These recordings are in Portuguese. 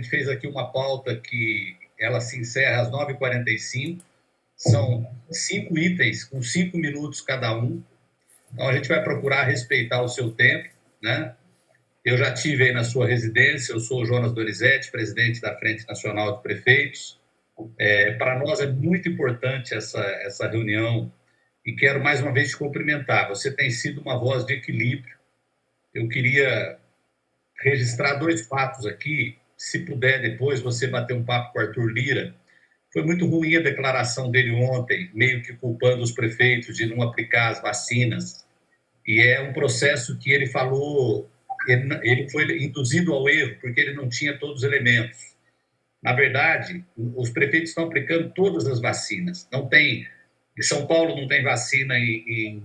gente fez aqui uma pauta que ela se encerra às 9h45. São 5 itens com 5 minutos cada um. Então, a gente vai procurar respeitar o seu tempo, né? Eu já estive aí na sua residência, eu sou o Jonas Donizete, presidente da Frente Nacional de Prefeitos. Para nós é muito importante essa reunião e quero mais uma vez te cumprimentar. Você tem sido uma voz de equilíbrio. Eu queria registrar 2 fatos aqui. Se puder, depois você bater um papo com o Arthur Lira. Foi muito ruim a declaração dele ontem, meio que culpando os prefeitos de não aplicar as vacinas. E é um processo que ele falou, ele foi induzido ao erro, porque ele não tinha todos os elementos. Na verdade, os prefeitos estão aplicando todas as vacinas. Não tem, em São Paulo não tem vacina, em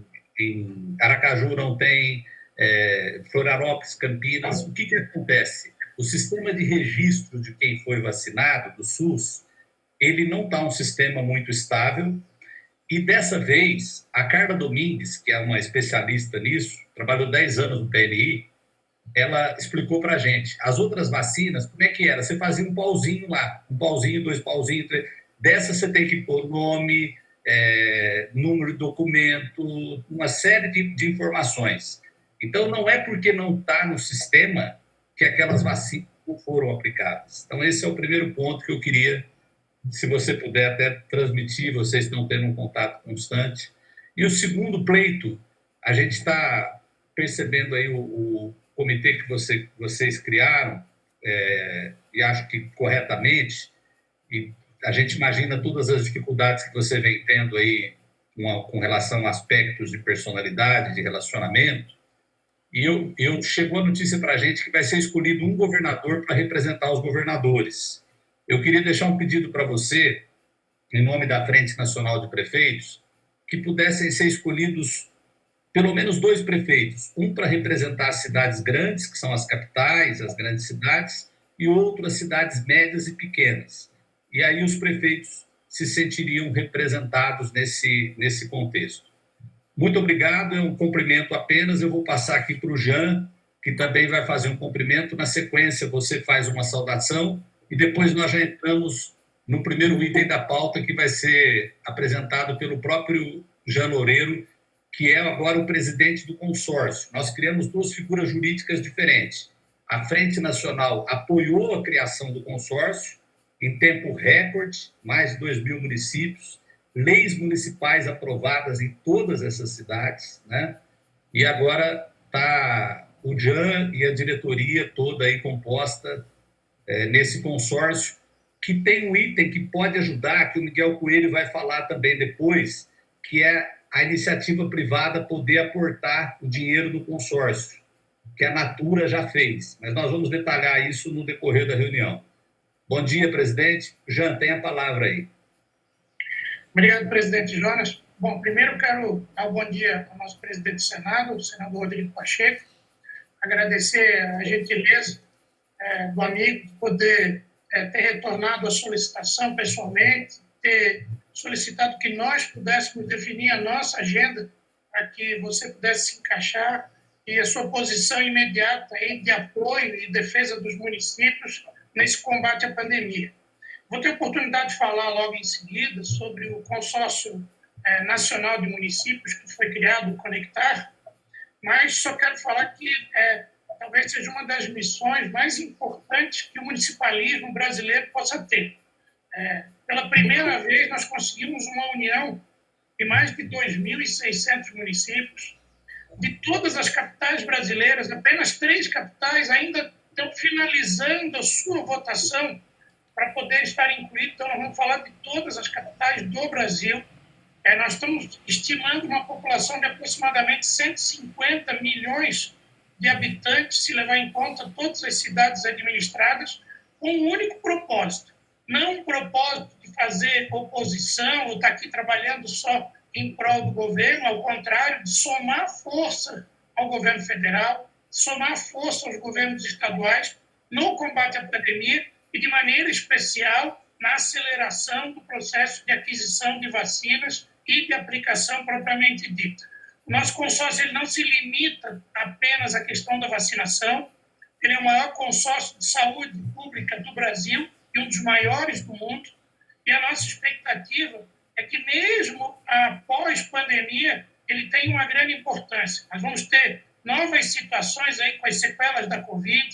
Aracaju não tem, Florianópolis, Campinas. O que acontece? O sistema de registro de quem foi vacinado, do SUS, ele não está um sistema muito estável. E dessa vez, a Carla Domingues, que é uma especialista nisso, trabalhou 10 anos no PNI, ela explicou para a gente. As outras vacinas, como é que era? Você fazia um pauzinho lá, 2 pauzinhos, 3. Dessa você tem que pôr nome, número de documento, uma série de informações. Então, não é porque não está no sistema que aquelas vacinas não foram aplicadas. Então, esse é o primeiro ponto que eu queria, se você puder até transmitir, vocês estão tendo um contato constante. E o segundo pleito, a gente está percebendo aí o comitê que vocês criaram, e acho que corretamente, e a gente imagina todas as dificuldades que você vem tendo aí com relação a aspectos de personalidade, de relacionamento, e chegou a notícia para a gente que vai ser escolhido um governador para representar os governadores. Eu queria deixar um pedido para você, em nome da Frente Nacional de Prefeitos, que pudessem ser escolhidos pelo menos 2 prefeitos, um para representar as cidades grandes, que são as capitais, as grandes cidades, e outro as cidades médias e pequenas. E aí os prefeitos se sentiriam representados nesse contexto. Muito obrigado, é um cumprimento apenas. Eu vou passar aqui para o Jean, que também vai fazer um cumprimento. Na sequência, você faz uma saudação e depois nós já entramos no primeiro item da pauta, que vai ser apresentado pelo próprio Jean Loureiro, que é agora o presidente do consórcio. Nós criamos 2 figuras jurídicas diferentes. A Frente Nacional apoiou a criação do consórcio em tempo recorde, mais de 2.000 municípios, leis municipais aprovadas em todas essas cidades, né? E agora está o Jean e a diretoria toda aí composta nesse consórcio, que tem um item que pode ajudar, que o Miguel Coelho vai falar também depois, que é a iniciativa privada poder aportar o dinheiro do consórcio, que a Natura já fez. Mas nós vamos detalhar isso no decorrer da reunião. Bom dia, presidente. Jean, tem a palavra aí. Obrigado, presidente Jonas. Bom, primeiro quero dar um bom dia ao nosso presidente do Senado, o senador Rodrigo Pacheco, agradecer a gentileza do amigo de poder ter retornado a solicitação pessoalmente, ter solicitado que nós pudéssemos definir a nossa agenda para que você pudesse se encaixar e a sua posição imediata aí de apoio e defesa dos municípios nesse combate à pandemia. Vou ter a oportunidade de falar logo em seguida sobre o Consórcio Nacional de Municípios que foi criado, o Conectar, mas só quero falar que talvez seja uma das missões mais importantes que o municipalismo brasileiro possa ter. Pela primeira vez, nós conseguimos uma união de mais de 2.600 municípios. De todas as capitais brasileiras, apenas 3 capitais ainda estão finalizando a sua votação para poder estar incluído. Então, nós vamos falar de todas as capitais do Brasil. Nós estamos estimando uma população de aproximadamente 150 milhões de habitantes, se levar em conta todas as cidades administradas, com um único propósito. Não um propósito de fazer oposição ou estar aqui trabalhando só em prol do governo, ao contrário, de somar força ao governo federal, somar força aos governos estaduais no combate à pandemia e, de maneira especial, na aceleração do processo de aquisição de vacinas e de aplicação propriamente dita. O nosso consórcio ele não se limita apenas à questão da vacinação. ele é o maior consórcio de saúde pública do Brasil e um dos maiores do mundo. E a nossa expectativa é que, mesmo após pandemia, ele tenha uma grande importância. Nós vamos ter novas situações aí com as sequelas da Covid,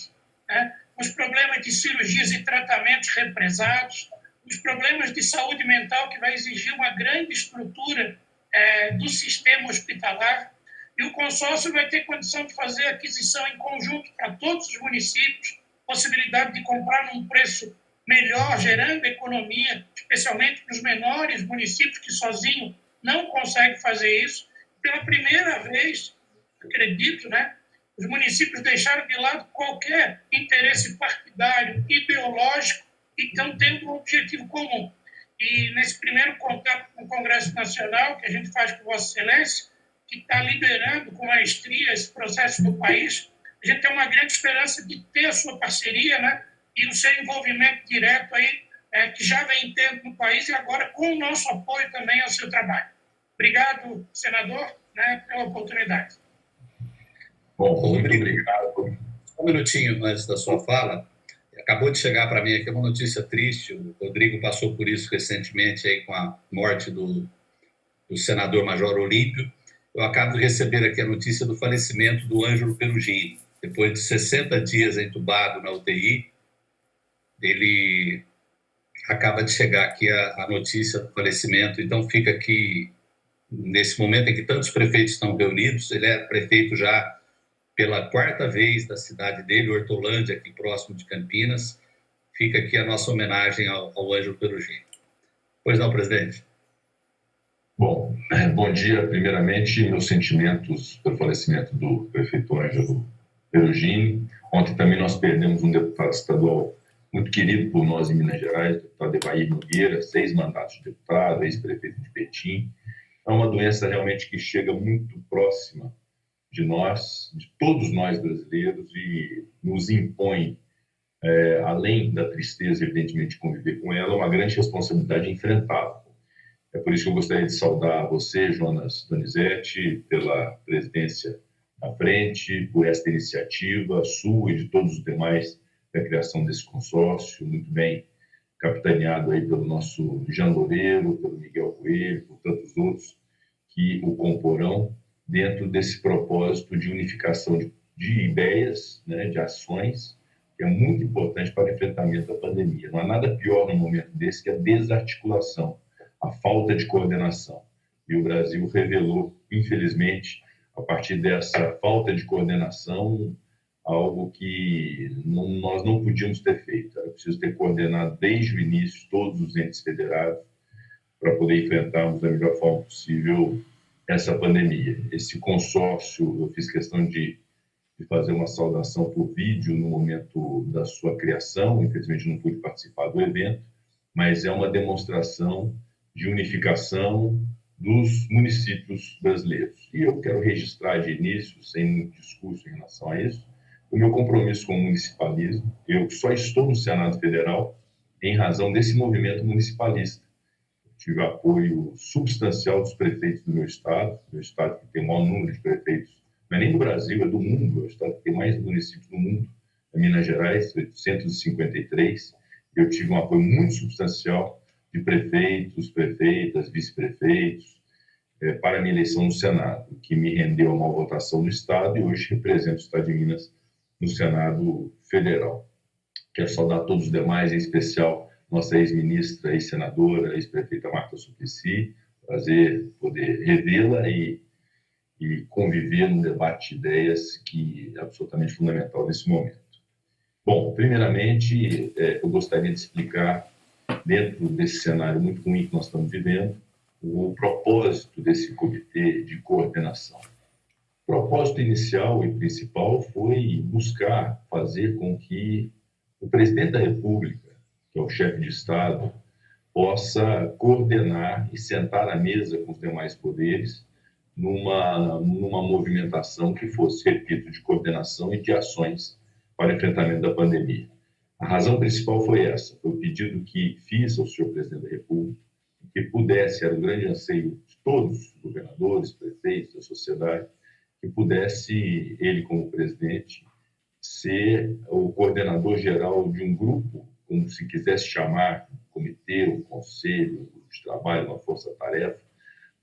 né? Os problemas de cirurgias e tratamentos represados, os problemas de saúde mental, que vai exigir uma grande estrutura do sistema hospitalar. E o consórcio vai ter condição de fazer aquisição em conjunto para todos os municípios, possibilidade de comprar num preço melhor, gerando economia, especialmente para os menores municípios que sozinho não conseguem fazer isso. Pela primeira vez, acredito, né, os municípios deixaram de lado qualquer interesse partidário, ideológico, e estão tendo um objetivo comum. E nesse primeiro contato com o Congresso Nacional, que a gente faz com Vossa Excelência, que está liderando com maestria esse processo do país, a gente tem uma grande esperança de ter a sua parceria, né, e o seu envolvimento direto aí, que já vem tendo no país, e agora com o nosso apoio também ao seu trabalho. Obrigado, senador, né, pela oportunidade. Bom, muito obrigado. Um minutinho antes da sua fala, acabou de chegar para mim aqui uma notícia triste. O Rodrigo passou por isso recentemente aí com a morte do senador Major Olímpio. Eu acabo de receber aqui a notícia do falecimento do Ângelo Perugini. Depois de 60 dias entubado na UTI, ele acaba de chegar aqui a notícia do falecimento. Então fica aqui, nesse momento em que tantos prefeitos estão reunidos, ele é prefeito já pela 4ª vez da cidade dele, Hortolândia, aqui próximo de Campinas. Fica aqui a nossa homenagem ao Ângelo Perugini. Pois não, presidente? Bom, bom dia. Primeiramente, meus sentimentos pelo falecimento do prefeito Ângelo Perugini. Ontem também nós perdemos um deputado estadual muito querido por nós em Minas Gerais, o deputado Evair Nogueira, 6 mandatos de deputado, ex-prefeito de Betim. É uma doença realmente que chega muito próxima de nós, de todos nós brasileiros, e nos impõe, além da tristeza, evidentemente, de conviver com ela, uma grande responsabilidade de enfrentá-la. É por isso que eu gostaria de saudar você, Jonas Donizete, pela presidência à frente, por esta iniciativa sua e de todos os demais da criação desse consórcio, muito bem capitaneado aí pelo nosso Jean Loureiro, pelo Miguel Coelho, por tantos outros que o comporão dentro desse propósito de unificação de ideias, né, de ações, que é muito importante para o enfrentamento da pandemia. Não há nada pior num momento desse que a desarticulação, a falta de coordenação. E o Brasil revelou, infelizmente, a partir dessa falta de coordenação, algo que nós não podíamos ter feito. Era preciso ter coordenado desde o início todos os entes federados para poder enfrentarmos da melhor forma possível essa pandemia. Esse consórcio, eu fiz questão de fazer uma saudação por vídeo no momento da sua criação. Infelizmente não pude participar do evento, mas é uma demonstração de unificação dos municípios brasileiros. E eu quero registrar de início, sem muito discurso em relação a isso, o meu compromisso com o municipalismo. Eu só estou no Senado Federal em razão desse movimento municipalista. Eu tive apoio substancial dos prefeitos do meu estado que tem o maior número de prefeitos, não é nem do Brasil, é do mundo, é o estado que tem mais municípios do mundo, é Minas Gerais, 853. Eu tive um apoio muito substancial de prefeitos, prefeitas, vice-prefeitos, para a minha eleição no Senado, que me rendeu uma votação no Estado, e hoje represento o Estado de Minas no Senado Federal. Quero saudar todos os demais, em especial nossa ex-ministra, ex-senadora, ex-prefeita Marta Suplicy. Prazer poder revê-la e conviver num debate de ideias que é absolutamente fundamental nesse momento. Bom, primeiramente, eu gostaria de explicar, dentro desse cenário muito ruim que nós estamos vivendo, o propósito desse comitê de coordenação. O propósito inicial e principal foi buscar fazer com que o presidente da República, que é o chefe de Estado, possa coordenar e sentar à mesa com os demais poderes numa movimentação que fosse, repito, de coordenação e de ações para o enfrentamento da pandemia. A razão principal foi essa, foi o pedido que fiz ao senhor presidente da República, que pudesse, era um grande anseio de todos os governadores, prefeitos, da sociedade, que pudesse, ele como presidente, ser o coordenador geral de um grupo, como se quisesse chamar, um comitê, um conselho, um grupo de trabalho, uma força-tarefa,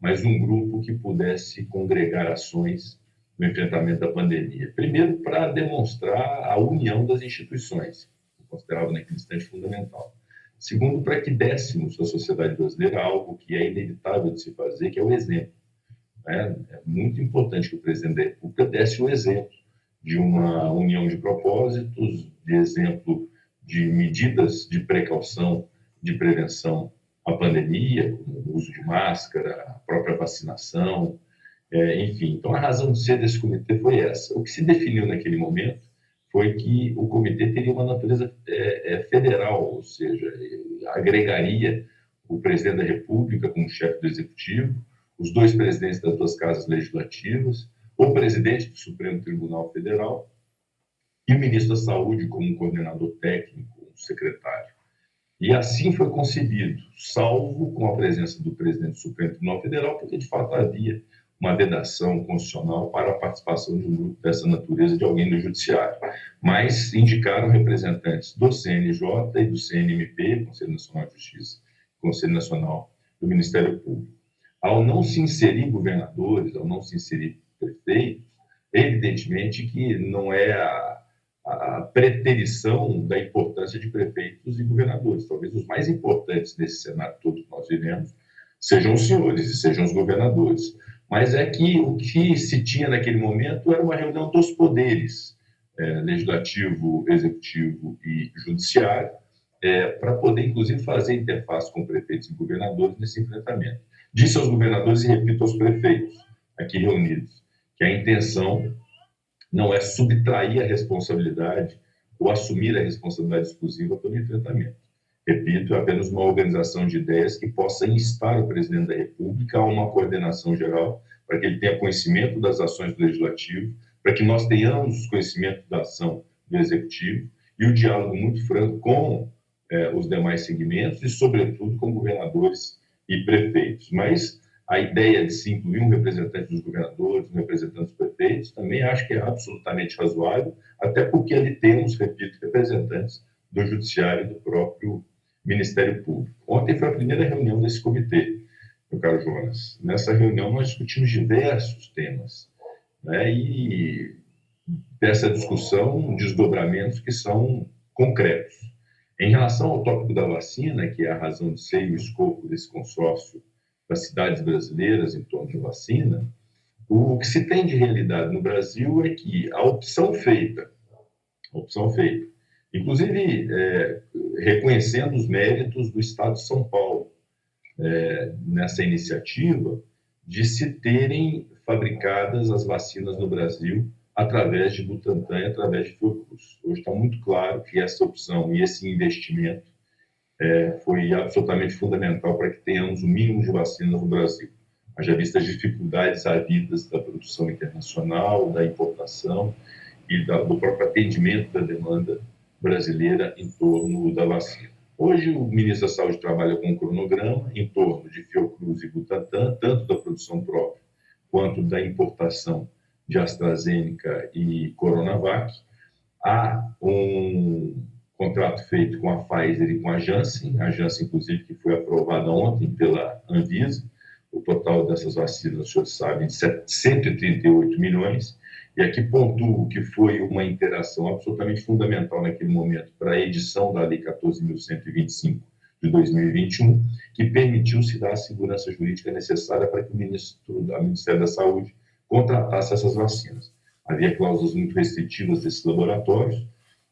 mas um grupo que pudesse congregar ações no enfrentamento da pandemia. Primeiro, para demonstrar a união das instituições, que eu considerava naquele instante fundamental. Segundo, para que dessemos à sociedade brasileira algo que é inevitável de se fazer, que é o exemplo. É muito importante que o presidente da República desse o exemplo de uma união de propósitos, de exemplo de medidas de precaução, de prevenção à pandemia, como o uso de máscara, a própria vacinação, enfim. Então, a razão de ser desse comitê foi essa. O que se definiu naquele momento foi que o comitê teria uma natureza federal, ou seja, agregaria o presidente da República como chefe do Executivo, os dois presidentes das duas casas legislativas, o presidente do Supremo Tribunal Federal e o ministro da Saúde como coordenador técnico, secretário. E assim foi concebido, salvo com a presença do presidente do Supremo Tribunal Federal, porque de fato havia uma vedação constitucional para a participação de um grupo dessa natureza de alguém do Judiciário. Mas indicaram representantes do CNJ e do CNMP, Conselho Nacional de Justiça, Conselho Nacional do Ministério Público. Ao não se inserir governadores, ao não se inserir prefeitos, evidentemente que não é a preterição da importância de prefeitos e governadores. Talvez os mais importantes desse cenário todo que nós vivemos sejam os senhores e sejam os governadores. Mas é que o que se tinha naquele momento era uma reunião dos poderes, legislativo, executivo e judiciário, para poder, inclusive, fazer interface com prefeitos e governadores nesse enfrentamento. Disse aos governadores e repito aos prefeitos aqui reunidos que a intenção não é subtrair a responsabilidade ou assumir a responsabilidade exclusiva pelo enfrentamento. Repito, é apenas uma organização de ideias que possa instar o presidente da República a uma coordenação geral para que ele tenha conhecimento das ações do Legislativo, para que nós tenhamos conhecimento da ação do Executivo e o diálogo muito franco com os demais segmentos e, sobretudo, com governadores e prefeitos. Mas a ideia de se incluir um representante dos governadores, um representante dos prefeitos, também acho que é absolutamente razoável, até porque ali temos, repito, representantes do Judiciário e do próprio Ministério Público. Ontem foi a primeira reunião desse comitê, meu caro Jonas. Nessa reunião nós discutimos diversos temas, né? E dessa discussão, desdobramentos que são concretos. Em relação ao tópico da vacina, que é a razão de ser e o escopo desse consórcio das cidades brasileiras em torno de vacina, o que se tem de realidade no Brasil é que a opção feita, inclusive reconhecendo os méritos do Estado de São Paulo nessa iniciativa de se terem fabricadas as vacinas no Brasil através de Butantan e através de Fiocruz. Hoje está muito claro que essa opção e esse investimento foi absolutamente fundamental para que tenhamos o mínimo de vacinas no Brasil. Haja vista as dificuldades havidas da produção internacional, da importação e do próprio atendimento da demanda brasileira em torno da vacina. Hoje, o ministro da Saúde trabalha com um cronograma em torno de Fiocruz e Butantan, tanto da produção própria quanto da importação de AstraZeneca e Coronavac. Há um contrato feito com a Pfizer e com a Janssen, inclusive, que foi aprovada ontem pela Anvisa. O total dessas vacinas, os senhores sabem, de 138 milhões. E aqui pontuo que foi uma interação absolutamente fundamental naquele momento para a edição da Lei 14.125 de 2021, que permitiu se dar a segurança jurídica necessária para que o Ministério da Saúde contratasse essas vacinas. Havia cláusulas muito restritivas desses laboratórios,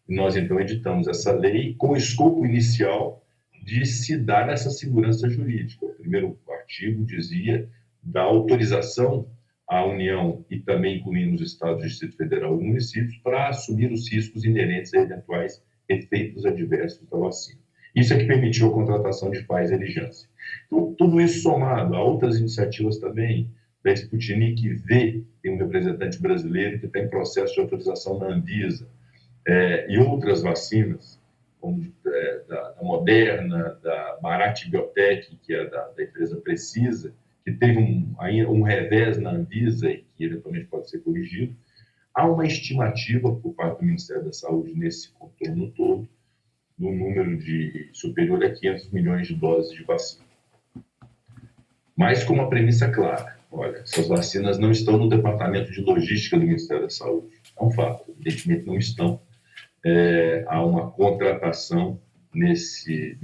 e nós então editamos essa lei com o escopo inicial de se dar essa segurança jurídica. O primeiro artigo dizia da autorização à União e também incluindo os estados, Distrito Federal e municípios para assumir os riscos inerentes a eventuais efeitos adversos da vacina. Isso é que permitiu a contratação de Pfizer e Janssen. Então, tudo isso somado a outras iniciativas também, da Sputnik V, tem um representante brasileiro que está em processo de autorização na Anvisa, e outras vacinas, como da Moderna, da Bharat Biotech, que é da empresa Precisa, que teve um revés na Anvisa e que eventualmente pode ser corrigido, Há uma estimativa por parte do Ministério da Saúde nesse contorno todo do número superior a 500 milhões de doses de vacina. Mas com uma premissa clara: olha, essas vacinas não estão no departamento de logística do Ministério da Saúde. É um fato, evidentemente não estão. Há uma contratação nesse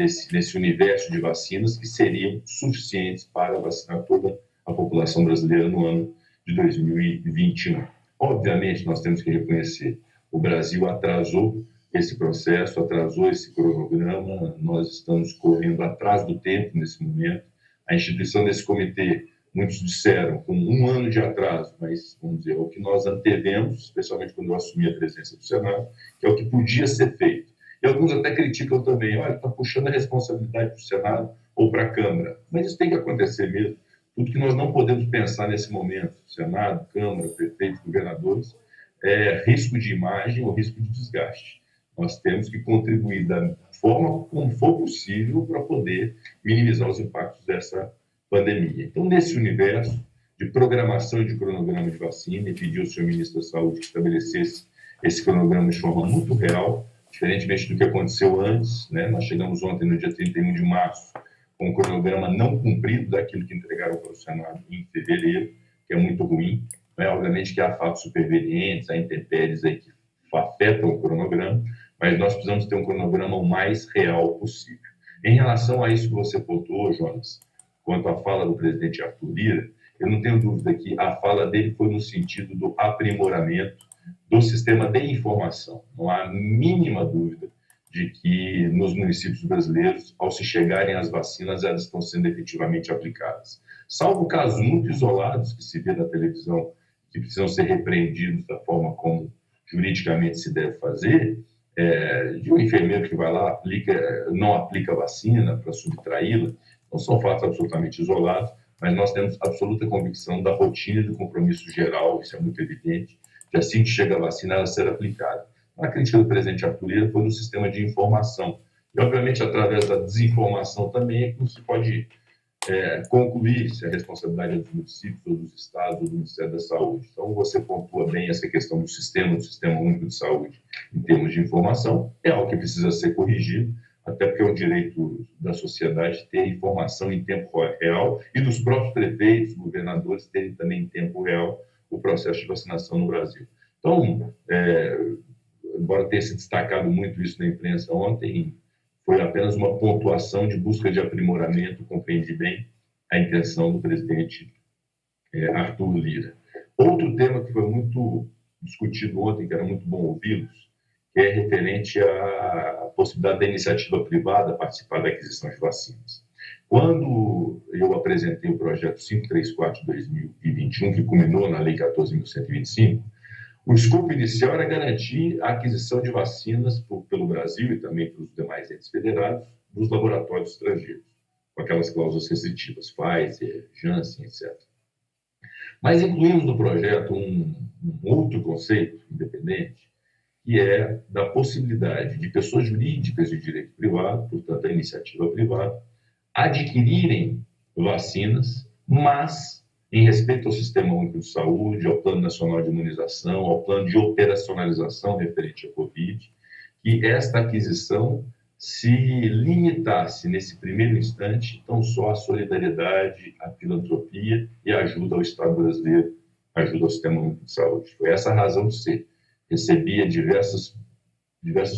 universo de vacinas que seriam suficientes para vacinar toda a população brasileira no ano de 2021. Obviamente, nós temos que reconhecer: o Brasil atrasou esse processo, atrasou esse cronograma, nós estamos correndo atrás do tempo nesse momento. A instituição desse comitê, muitos disseram, com 1 ano de atraso, mas, vamos dizer, é o que nós antevemos, especialmente quando eu assumi a presidência do Senado, que é o que podia ser feito. E alguns até criticam também: olha, está puxando a responsabilidade para o Senado ou para a Câmara. Mas isso tem que acontecer mesmo. Tudo que nós não podemos pensar nesse momento, Senado, Câmara, prefeitos, governadores, é risco de imagem ou risco de desgaste. Nós temos que contribuir da forma como for possível para poder minimizar os impactos dessa pandemia. Então, nesse universo de programação e de cronograma de vacina, e pedi ao senhor ministro da Saúde que estabelecesse esse cronograma de forma muito real, diferentemente do que aconteceu antes, né? Nós chegamos ontem, no dia 31 de março, com um cronograma não cumprido daquilo que entregaram para o Senado em fevereiro, que é muito ruim. Obviamente que há fatos supervenientes, há intempéries aí que afetam o cronograma, mas nós precisamos ter um cronograma o mais real possível. Em relação a isso que você pontuou, Jonas, quanto à fala do presidente Arthur Lira, eu não tenho dúvida que a fala dele foi no sentido do aprimoramento do sistema de informação. Não há a mínima dúvida de que nos municípios brasileiros, ao se chegarem às vacinas, elas estão sendo efetivamente aplicadas. Salvo casos muito isolados que se vê na televisão, que precisam ser repreendidos da forma como juridicamente se deve fazer, de um enfermeiro que vai lá, não aplica a vacina para subtraí-la. Não são fatos absolutamente isolados, mas nós temos absoluta convicção da rotina e do compromisso geral, isso é muito evidente, que assim que chega a vacina, ela será aplicada. A crítica do presidente Arthur Lira foi no sistema de informação. E, obviamente, através da desinformação também é que não se pode concluir se a responsabilidade é dos municípios, ou dos estados, ou do Ministério da Saúde. Então, você pontua bem essa questão do Sistema Único de Saúde em termos de informação. É algo que precisa ser corrigido, até porque é um direito da sociedade ter informação em tempo real e dos próprios prefeitos, governadores terem também em tempo real o processo de vacinação no Brasil. Então, embora tenha se destacado muito isso na imprensa ontem, foi apenas uma pontuação de busca de aprimoramento, compreendi bem a intenção do presidente Arthur Lira. Outro tema que foi muito discutido ontem, que era muito bom ouvi-los, que é referente à possibilidade da iniciativa privada participar da aquisição de vacinas. Quando eu apresentei o projeto 534 de 2021, que culminou na Lei 14.125, o escopo inicial era garantir a aquisição de vacinas pelo Brasil e também pelos demais entes federados dos laboratórios estrangeiros, com aquelas cláusulas restritivas, Pfizer, Janssen, etc. Mas incluímos no projeto um outro conceito independente, que é da possibilidade de pessoas jurídicas de direito privado, portanto a iniciativa privada, adquirirem vacinas, mas em respeito ao Sistema Único de Saúde, ao Plano Nacional de Imunização, ao Plano de Operacionalização referente à Covid, que esta aquisição se limitasse, nesse primeiro instante, tão só à solidariedade, à filantropia e à ajuda ao Estado brasileiro, ajuda ao Sistema Único de Saúde. Foi essa a razão de ser. Recebia diversas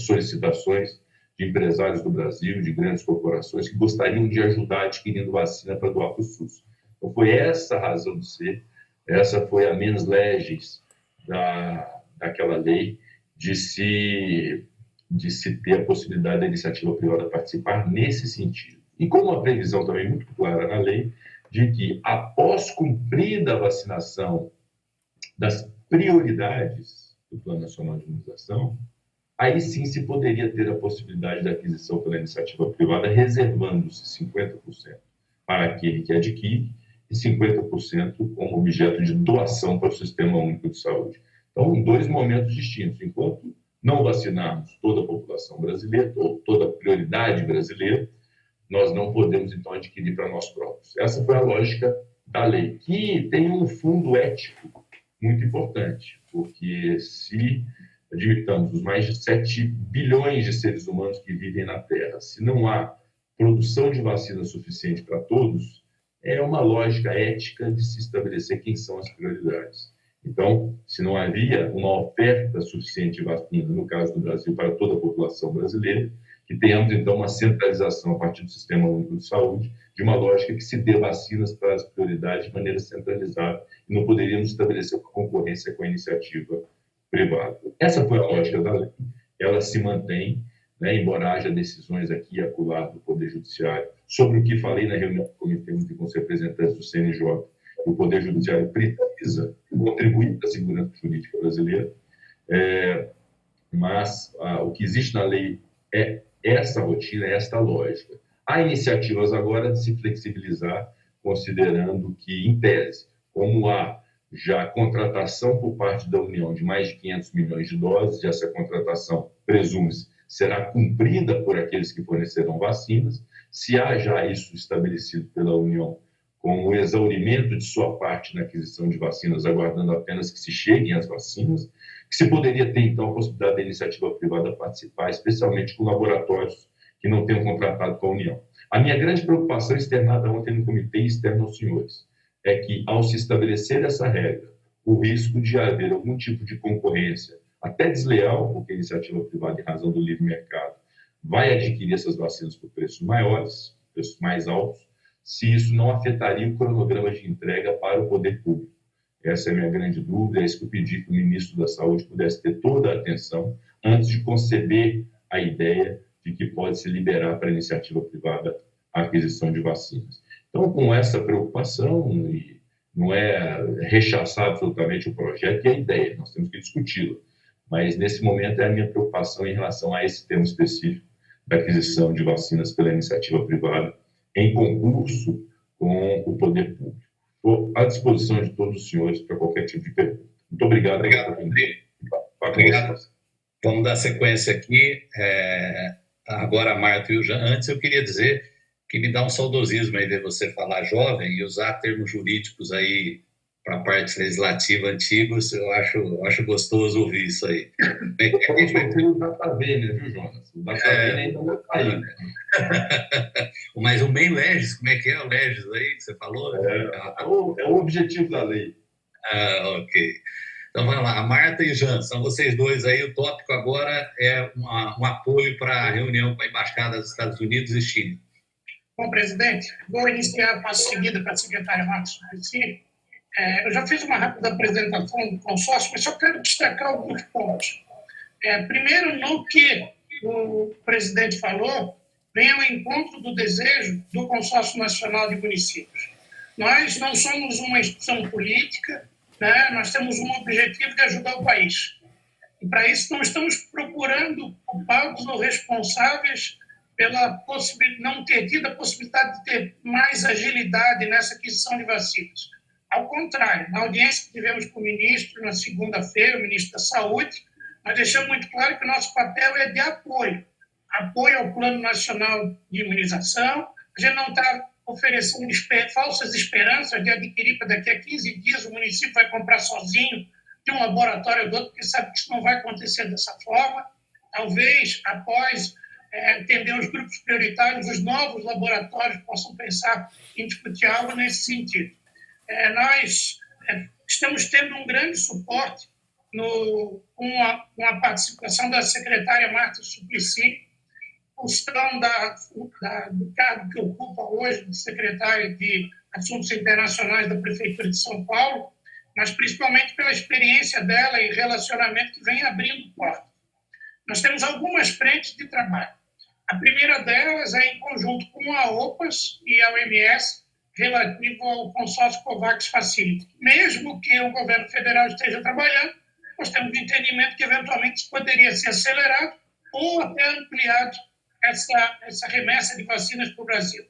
solicitações de empresários do Brasil, de grandes corporações, que gostariam de ajudar adquirindo vacina para doar para o SUS. Então, foi essa a razão de ser, essa foi a mens legis daquela lei de se ter a possibilidade da iniciativa privada participar nesse sentido. E com uma previsão também muito clara na lei de que, após cumprida a vacinação das prioridades do Plano Nacional de Imunização, aí sim se poderia ter a possibilidade da aquisição pela iniciativa privada, reservando-se 50% para aquele que adquire e 50% como objeto de doação para o Sistema Único de Saúde. Então, em dois momentos distintos. Enquanto não vacinarmos toda a população brasileira, ou toda a prioridade brasileira, nós não podemos, então, adquirir para nós próprios. Essa foi a lógica da lei, que tem um fundo ético muito importante. porque se admitamos os mais de 7 bilhões de seres humanos que vivem na Terra, se não há produção de vacina suficiente para todos, é uma lógica ética de se estabelecer quem são as prioridades. Então, se não havia uma oferta suficiente de vacina, no caso do Brasil, para toda a população brasileira, que tenhamos, então, uma centralização a partir do Sistema Único de Saúde, de uma lógica que se dê vacinas para as prioridades de maneira centralizada, e não poderíamos estabelecer uma concorrência com a iniciativa privada. Essa foi a lógica da lei, ela se mantém, né, embora haja decisões aqui e acolá do Poder Judiciário, sobre o que falei na reunião do Comitê Único com os representantes do CNJ. O Poder Judiciário precisa contribuir para a segurança jurídica brasileira, mas o que existe na lei é essa rotina, é esta lógica. Há iniciativas agora de se flexibilizar, considerando que, em tese, como há já contratação por parte da União de mais de 500 milhões de doses, e essa contratação, presume-se, será cumprida por aqueles que fornecerão vacinas, se há já isso estabelecido pela União, com o exaurimento de sua parte na aquisição de vacinas, aguardando apenas que se cheguem as vacinas, que se poderia ter, então, a possibilidade da iniciativa privada participar, especialmente com laboratórios que não tenham contratado com a União. A minha grande preocupação, externada ontem no comitê e externa aos senhores, é que, ao se estabelecer essa regra, o risco de haver algum tipo de concorrência, até desleal, porque a iniciativa privada, em razão do livre mercado, vai adquirir essas vacinas por preços maiores, preços mais altos, se isso não afetaria o cronograma de entrega para o poder público. Essa é a minha grande dúvida, é isso que eu pedi que o ministro da Saúde pudesse ter toda a atenção antes de conceber a ideia de que pode se liberar para a iniciativa privada a aquisição de vacinas. Então, com essa preocupação, e não é rechaçar absolutamente o projeto e a ideia, nós temos que discuti-lo, mas nesse momento é a minha preocupação em relação a esse tema específico da aquisição de vacinas pela iniciativa privada, em concurso com o poder público. Estou à disposição de todos os senhores para qualquer tipo de pergunta. Muito obrigado. Obrigado. Vamos dar sequência aqui. Agora, Marta e o Jean. Antes, eu queria dizer que me dá um saudosismo aí ver você falar jovem e usar termos jurídicos aí para a parte legislativa antigos. Eu acho gostoso ouvir isso aí. O data Vênia, viu, Jonas? O data Vênia ainda não está aí. Mas o meio legis, como é que é o legis aí que você falou? É o objetivo da lei. Ok. Então, vamos lá. A Marta e o Jean, são vocês dois aí. O tópico agora é um apoio para a reunião com a Embaixada dos Estados Unidos e China. Bom, presidente, vou iniciar a passo seguida para a secretária Marta Suplicy. Eu já fiz uma rápida apresentação do consórcio, mas só quero destacar alguns pontos. Primeiro, no que o presidente falou, vem ao encontro do desejo do Consórcio Nacional de Municípios. Nós não somos uma instituição política, né? Nós temos um objetivo de ajudar o país. E, para isso, não estamos procurando culpados ou responsáveis pela não ter tido a possibilidade de ter mais agilidade nessa aquisição de vacinas. Ao contrário, na audiência que tivemos com o ministro na segunda-feira, o ministro da Saúde, nós deixamos muito claro que o nosso papel é de apoio ao Plano Nacional de Imunização. A gente não está oferecendo falsas esperanças de adquirir para daqui a 15 dias o município vai comprar sozinho de um laboratório ou do outro, porque sabe que isso não vai acontecer dessa forma. Talvez, após entender os grupos prioritários, os novos laboratórios possam pensar em discutir algo nesse sentido. Nós estamos tendo um grande suporte com a participação da secretária Marta Suplicy, função do cargo que ocupa hoje de secretária de Assuntos Internacionais da Prefeitura de São Paulo, mas principalmente pela experiência dela e relacionamento que vem abrindo portas. Nós temos algumas frentes de trabalho. A primeira delas é em conjunto com a OPAS e a OMS, relativo ao consórcio COVAX Facility. Mesmo que o governo federal esteja trabalhando, nós temos o entendimento que eventualmente isso poderia ser acelerado ou até ampliado essa remessa de vacinas para o Brasil. O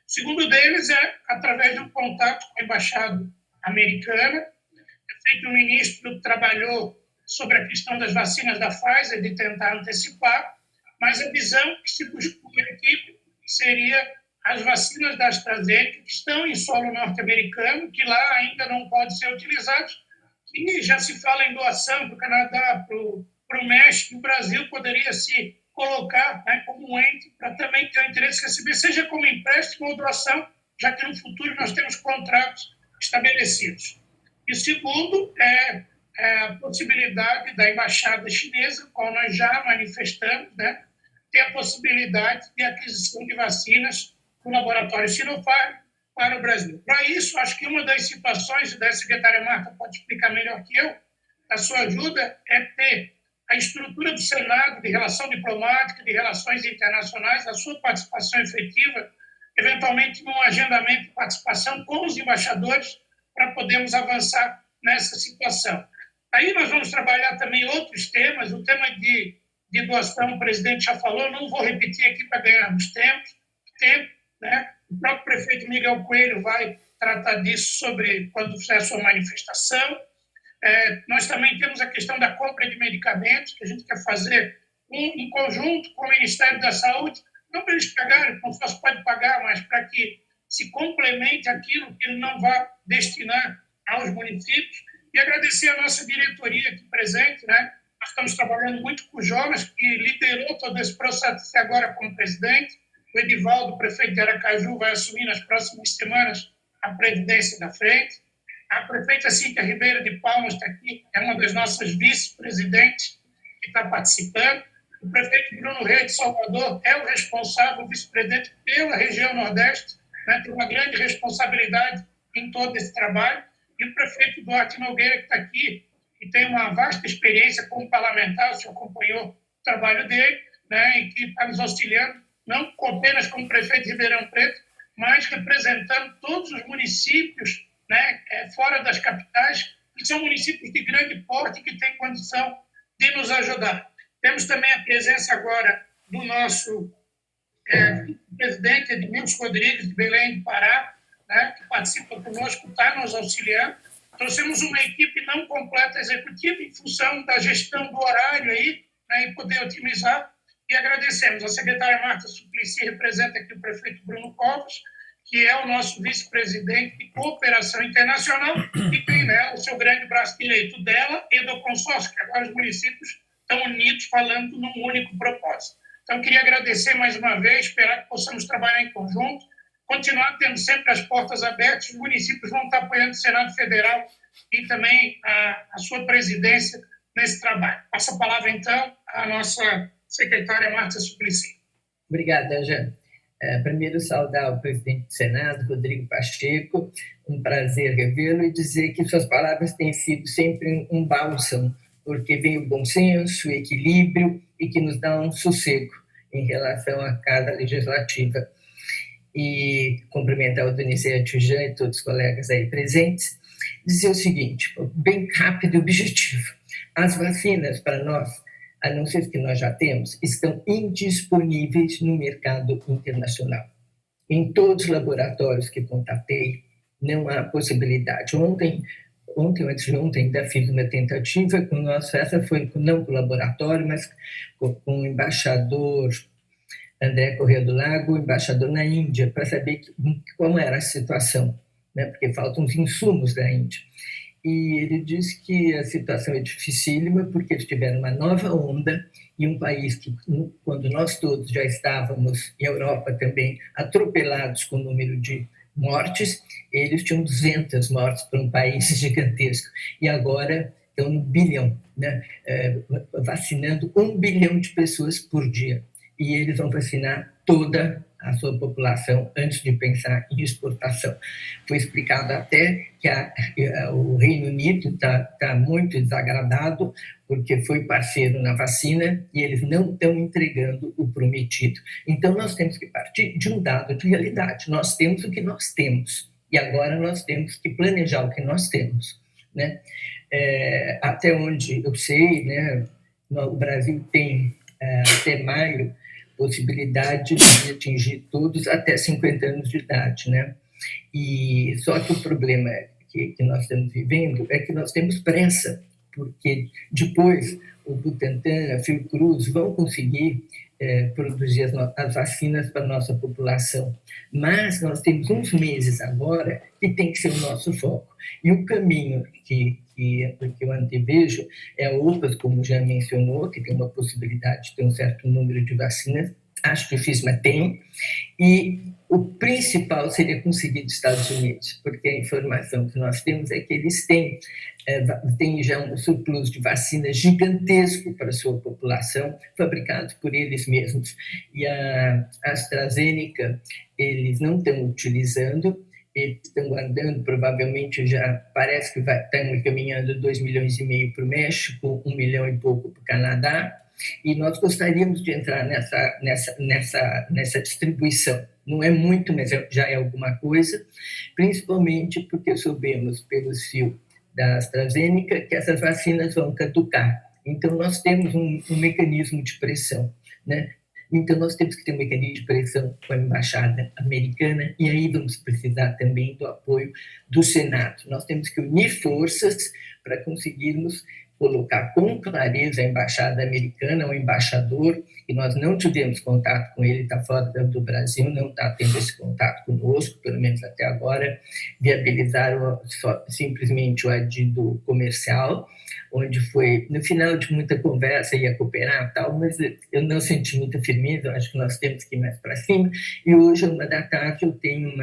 segundo deles é através de um contato com a Embaixada Americana. O ministro trabalhou sobre a questão das vacinas da Pfizer, de tentar antecipar, mas a visão que se buscou aqui seria as vacinas da AstraZeneca, que estão em solo norte-americano, que lá ainda não podem ser utilizadas, E já se fala em doação para o Canadá, para o México. O Brasil poderia se colocar, né, como um ente para também ter o interesse de receber, seja como empréstimo ou doação, já que no futuro nós temos contratos estabelecidos. E o segundo é a possibilidade da embaixada chinesa, qual nós já manifestamos, né, ter a possibilidade de aquisição de vacinas do laboratório Sinopharm para o Brasil. Para isso, acho que uma das situações, da secretária Marta pode explicar melhor que eu, a sua ajuda é ter a estrutura do Senado de relação diplomática, de relações internacionais, a sua participação efetiva, eventualmente num agendamento de participação com os embaixadores para podermos avançar nessa situação. Aí nós vamos trabalhar também outros temas, o tema de doação, o presidente já falou, não vou repetir aqui para ganharmos tempo, né? O próprio prefeito Miguel Coelho vai tratar disso quando fizer a sua manifestação. Nós também temos a questão da compra de medicamentos, que a gente quer fazer em conjunto com o Ministério da Saúde, não para eles pagarem, como só se pode pagar, mas para que se complemente aquilo que ele não vai destinar aos municípios. E agradecer a nossa diretoria aqui presente, né? Nós estamos trabalhando muito com o Jonas, que liderou todo esse processo agora como presidente. O Edivaldo, prefeito de Aracaju, vai assumir nas próximas semanas a presidência da frente. A prefeita Cíntia Ribeiro de Palmas está aqui, é uma das nossas vice-presidentes que está participando. O prefeito Bruno Reis de Salvador é o responsável, o vice-presidente pela região Nordeste, né, tem uma grande responsabilidade em todo esse trabalho. E o prefeito Duarte Nogueira, que está aqui, que tem uma vasta experiência como parlamentar, o senhor acompanhou o trabalho dele, né, e que está nos auxiliando, não apenas como prefeito de Ribeirão Preto, mas representando todos os municípios, né, fora das capitais, que são municípios de grande porte que têm condição de nos ajudar. Temos também a presença agora do nosso presidente Edmilson Rodrigues, de Belém do Pará, né, que participa conosco, está nos auxiliando. Trouxemos uma equipe não completa executiva em função da gestão do horário aí, né, e poder otimizar. E agradecemos. A secretária Marta Suplicy representa aqui o prefeito Bruno Covas, que é o nosso vice-presidente de cooperação internacional e tem, né, o seu grande braço direito dela e do consórcio, que agora os municípios estão unidos falando num único propósito. Então, queria agradecer mais uma vez, esperar que possamos trabalhar em conjunto, continuar tendo sempre as portas abertas. Os municípios vão estar apoiando o Senado Federal e também a sua presidência nesse trabalho. Passo a palavra, então, à nossa secretária Marta Suplicy. Obrigada, Jean. Primeiro, saudar o presidente do Senado, Rodrigo Pacheco, um prazer revê-lo e dizer que suas palavras têm sido sempre um bálsamo, porque vem o bom senso, o equilíbrio e que nos dá um sossego em relação à Casa Legislativa. E cumprimentar o Donizete, o Jean e todos os colegas aí presentes, dizer o seguinte, bem rápido e objetivo. As vacinas, para nós, a não ser que nós já temos, estão indisponíveis no mercado internacional. Em todos os laboratórios que contatei, não há possibilidade. Ontem ou antes de ontem, ainda fiz uma tentativa com nós, essa foi não com o laboratório, mas com o embaixador André Corrêa do Lago, embaixador na Índia, para saber como era a situação, né? Porque faltam os insumos da Índia. E ele disse que a situação é dificílima porque eles tiveram uma nova onda e um país que, quando nós todos já estávamos, e a Europa também, atropelados com o número de mortes, eles tinham 200 mortes para um país gigantesco. E agora estão no bilhão, né? Vacinando 1 bilhão de pessoas por dia. E eles vão vacinar toda a sua população antes de pensar em exportação. Foi explicado até que o Reino Unido está muito desagradado porque foi parceiro na vacina e eles não estão entregando o prometido. Então, nós temos que partir de um dado de realidade. Nós temos o que nós temos e agora nós temos que planejar o que nós temos, né? Até onde eu sei, né, o Brasil tem, até maio, possibilidade de atingir todos até 50 anos de idade, né? E só que o problema que nós estamos vivendo é que nós temos pressa, porque depois o Butantan, a Fiocruz vão conseguir produzir as vacinas para a nossa população. Mas nós temos uns meses agora que tem que ser o nosso foco. E o caminho que que eu antevejo é a UPAS, como já mencionou, que tem uma possibilidade de ter um certo número de vacinas. Acho difícil, mas tem. E o principal seria conseguir dos Estados Unidos, porque a informação que nós temos é que eles têm já um surplus de vacinas gigantesco para a sua população, fabricado por eles mesmos. E a AstraZeneca, eles não estão utilizando, eles estão guardando, provavelmente já parece que estão encaminhando 2,5 milhões para o México, 1 milhão e pouco para o Canadá, e nós gostaríamos de entrar nessa distribuição. Não é muito, mas já é alguma coisa, principalmente porque soubemos pelo fio da AstraZeneca que essas vacinas vão caducar. Então, nós temos um mecanismo de pressão, né? Então, nós temos que ter um mecanismo de pressão com a Embaixada Americana e aí vamos precisar também do apoio do Senado. Nós temos que unir forças para conseguirmos colocar com clareza a Embaixada Americana, o embaixador, e nós não tivemos contato com ele, está fora do Brasil, não está tendo esse contato conosco, pelo menos até agora, viabilizaram simplesmente o adido comercial, onde foi, no final de muita conversa, ia cooperar e tal, mas eu não senti muita firmeza, eu acho que nós temos que ir mais para cima, e hoje, 13h, eu tenho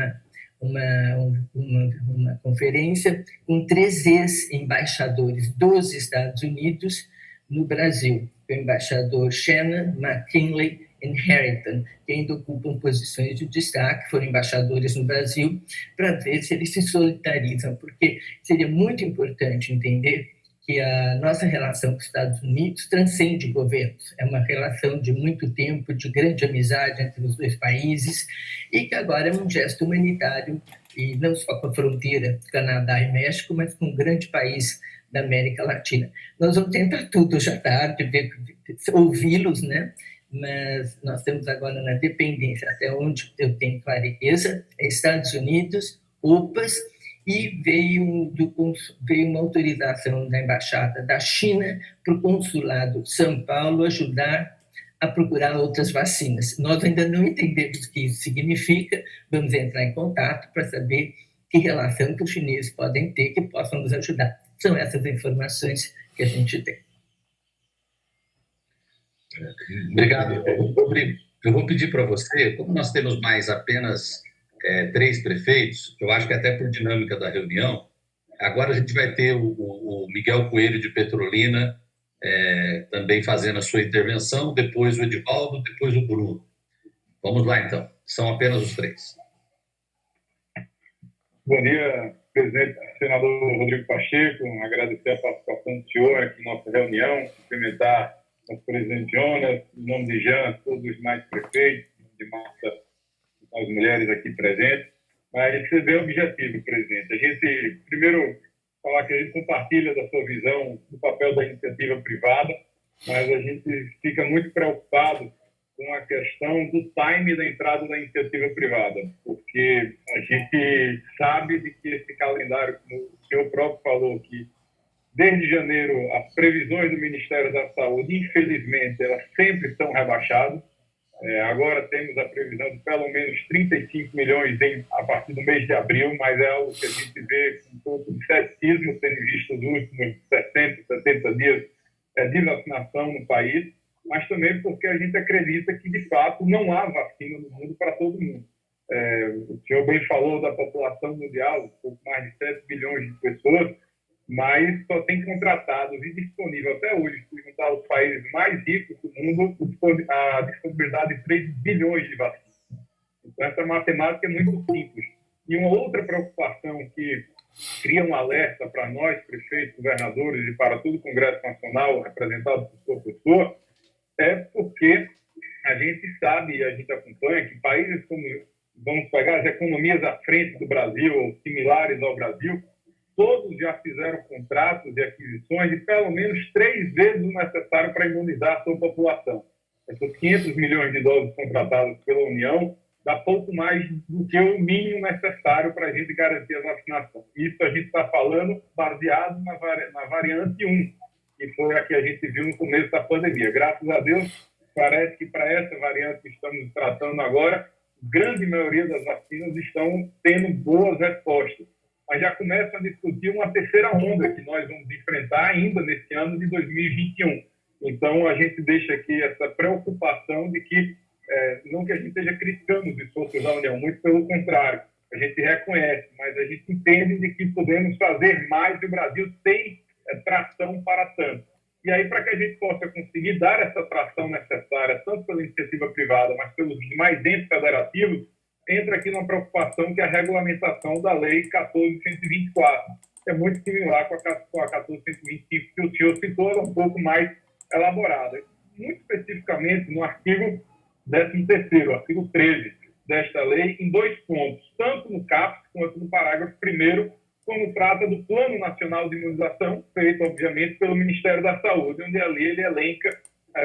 uma conferência com 3 ex-embaixadores dos Estados Unidos no Brasil, o embaixador Shannon, McKinley e Harrington, que ainda ocupam posições de destaque, foram embaixadores no Brasil, para ver se eles se solidarizam, porque seria muito importante entender que a nossa relação com os Estados Unidos transcende governos. É uma relação de muito tempo, de grande amizade entre os dois países, e que agora é um gesto humanitário, e não só com a fronteira Canadá e México, mas com um grande país da América Latina. Nós vamos tentar tudo, já tarde, ouvi-los, né? Mas nós temos agora na dependência, até onde eu tenho clareza, Estados Unidos, UPAS, e veio uma autorização da Embaixada da China para o Consulado de São Paulo ajudar a procurar outras vacinas. Nós ainda não entendemos o que isso significa, vamos entrar em contato para saber que relação que os chineses podem ter que possam nos ajudar. São essas informações que a gente tem. Obrigado, Rodrigo. Eu vou pedir para você, como nós temos mais apenas 3 prefeitos, eu acho que até por dinâmica da reunião, agora a gente vai ter o Miguel Coelho de Petrolina também fazendo a sua intervenção, depois o Edivaldo, depois o Bruno. Vamos lá, então. São apenas os 3. Bom dia, presidente, senador Rodrigo Pacheco. Agradecer a participação do senhor aqui na nossa reunião, cumprimentar o presidente Jonas, em nome de Jean, todos os mais prefeitos, em nome de Marta, as mulheres aqui presentes. Mas a gente se vê o objetivo, presidente. A gente, primeiro, falar que a gente compartilha da sua visão do papel da iniciativa privada, mas a gente fica muito preocupado com a questão do time da entrada da iniciativa privada, porque a gente sabe de que esse calendário, como o senhor próprio falou, que desde janeiro as previsões do Ministério da Saúde, infelizmente, elas sempre estão rebaixadas. Agora temos a previsão de pelo menos 35 milhões a partir do mês de abril, mas é algo que a gente vê com um pouco de ceticismo, tendo visto os últimos 60, 70 dias de vacinação no país, mas também porque a gente acredita que, de fato, não há vacina no mundo para todo mundo. O senhor bem falou da população mundial, um pouco mais de 7 bilhões de pessoas, mas só tem contratados e disponível até hoje, se juntar os países mais ricos do mundo, a disponibilidade de 3 bilhões de vacinas. Então, essa matemática é muito simples. E uma outra preocupação que cria um alerta para nós, prefeitos, governadores e para todo o Congresso Nacional, representado por professor, é porque a gente sabe e a gente acompanha que países como, vamos pegar as economias à frente do Brasil, ou similares ao Brasil, todos já fizeram contratos de aquisições de pelo menos 3 vezes o necessário para imunizar a sua população. Essas 500 milhões de doses contratadas pela União dá pouco mais do que o mínimo necessário para a gente garantir a vacinação. Isso a gente está falando baseado na variante 1, que foi a que a gente viu no começo da pandemia. Graças a Deus, parece que para essa variante que estamos tratando agora, grande maioria das vacinas estão tendo boas respostas. mas já começam a discutir uma terceira onda que nós vamos enfrentar ainda nesse ano de 2021. Então, a gente deixa aqui essa preocupação de que, não que a gente esteja criticando os esforços da União, muito pelo contrário, a gente reconhece, mas a gente entende de que podemos fazer mais e o Brasil tem tração para tanto. E aí, para que a gente possa conseguir dar essa tração necessária, tanto pela iniciativa privada, mas pelos demais entes federativos, entra aqui uma preocupação que é a regulamentação da Lei 14.124, que é muito similar com a 14.125 que o senhor citou, ela é um pouco mais elaborada. Muito especificamente no artigo 13º, artigo 13 desta lei, em 2 pontos, tanto no caput quanto no parágrafo 1º, quando trata do Plano Nacional de Imunização, feito, obviamente, pelo Ministério da Saúde, onde ali ele elenca